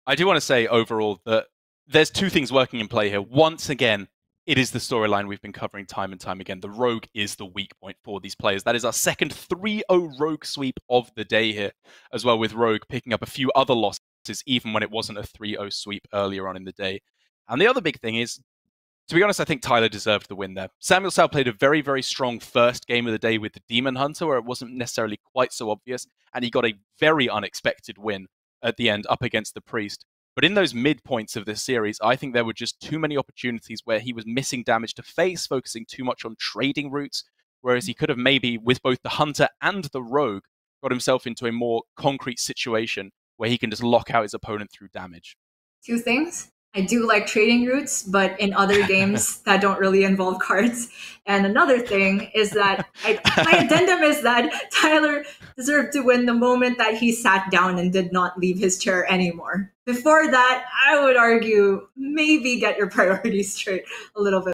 I do want to say overall that there's two things working in play here. Once again, it is the storyline we've been covering time and time again. The Rogue is the weak point for these players. That is our second 3-0 Rogue sweep of the day here, as well with Rogue picking up a few other losses, even when it wasn't a 3-0 sweep earlier on in the day. And the other big thing is, to be honest, I think Tyler deserved the win there. SamuelTsao played a very, very strong first game of the day with the Demon Hunter, where it wasn't necessarily quite so obvious, and he got a very unexpected win at the end up against the Priest. But in those midpoints of this series, I think there were just too many opportunities where he was missing damage to face, focusing too much on trading routes, whereas he could have maybe, with both the Hunter and the Rogue, got himself into a more concrete situation where he can just lock out his opponent through damage. Two things. I do like trading routes, but in other games that don't really involve cards. And another thing is that my addendum is that Tyler deserved to win the moment that he sat down and did not leave his chair anymore. Before that, I would argue maybe get your priorities straight a little bit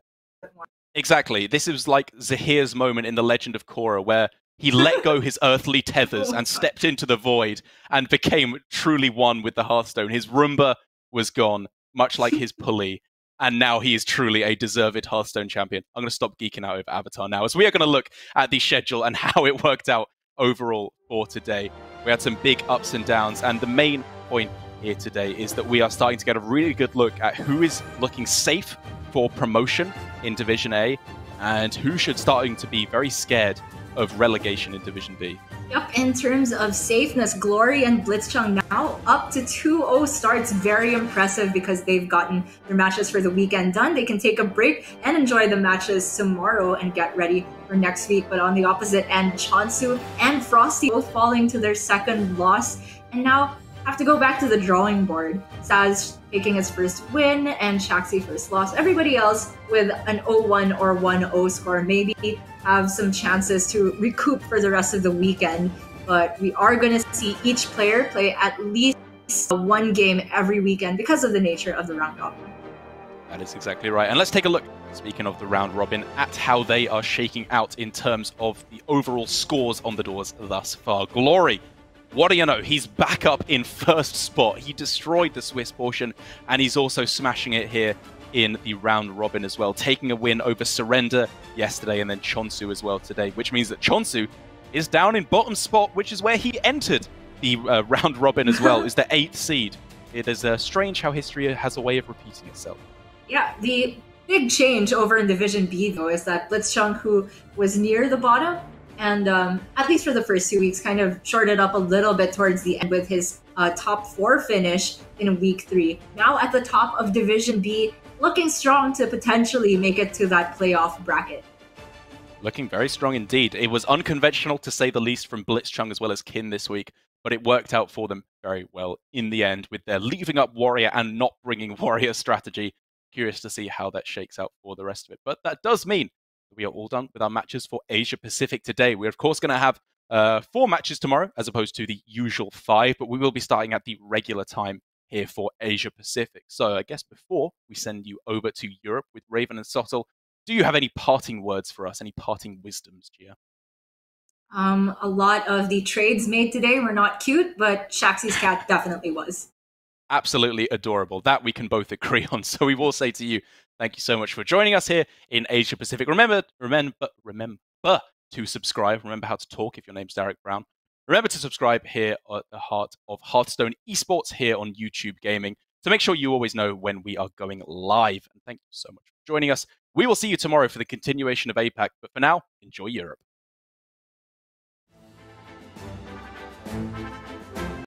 more. Exactly. This is like Zahir's moment in The Legend of Korra, where he let go his earthly tethers and stepped into the void and became truly one with the Hearthstone. His Roomba was gone, much like his pulley, and now he is truly a deserved Hearthstone champion. I'm going to stop geeking out over Avatar now, as we are going to look at the schedule and how it worked out overall for today. We had some big ups and downs, and the main point here today is that we are starting to get a really good look at who is looking safe for promotion in Division A, and who should starting to be very scared of relegation in Division B. Yep, in terms of safeness, Glory and Blitzchung now up to 2-0 starts. Very impressive because they've gotten their matches for the weekend done. They can take a break and enjoy the matches tomorrow and get ready for next week. But on the opposite end, Chonsu and Frosty both falling to their second loss and now have to go back to the drawing board. Saz taking his first win and Shaxi first loss. Everybody else with an 0-1 or 1-0 score. Maybe have some chances to recoup for the rest of the weekend. But we are going to see each player play at least one game every weekend because of the nature of the round robin. That is exactly right. And let's take a look, speaking of the round robin, at how they are shaking out in terms of the overall scores on the doors thus far. Glory, what do you know? He's back up in first spot. He destroyed the Swiss portion, and he's also smashing it here in the round robin as well, taking a win over Surrender yesterday and then Chonsu as well today, which means that Chonsu is down in bottom spot, which is where he entered the round robin as well, is the 8th seed. It is strange how history has a way of repeating itself. Yeah, the big change over in Division B, though, is that Blitzchung, who was near the bottom, and at least for the first 2 weeks, kind of shorted up a little bit towards the end with his top 4 finish in week 3. Now at the top of Division B, looking strong to potentially make it to that playoff bracket. Looking very strong indeed. It was unconventional, to say the least, from Blitzchung as well as Kin this week, but it worked out for them very well in the end with their leaving up Warrior and not bringing Warrior strategy. Curious to see how that shakes out for the rest of it. But that does mean we are all done with our matches for Asia Pacific today. We're, of course, going to have 4 matches tomorrow as opposed to the usual 5, but we will be starting at the regular time here for Asia Pacific. So I guess before we send you over to Europe with Raven and Sottle, do you have any parting words for us? Any parting wisdoms, Gia? A lot of the trades made today were not cute, but Shaxi's cat definitely was. Absolutely adorable. That we can both agree on. So we will say to you, thank you so much for joining us here in Asia Pacific. Remember to subscribe. Remember how to talk if your name's Derek Brown. Remember to subscribe here at the heart of Hearthstone Esports here on YouTube Gaming to make sure you always know when we are going live. And thank you so much for joining us. We will see you tomorrow for the continuation of APAC. But for now, enjoy Europe.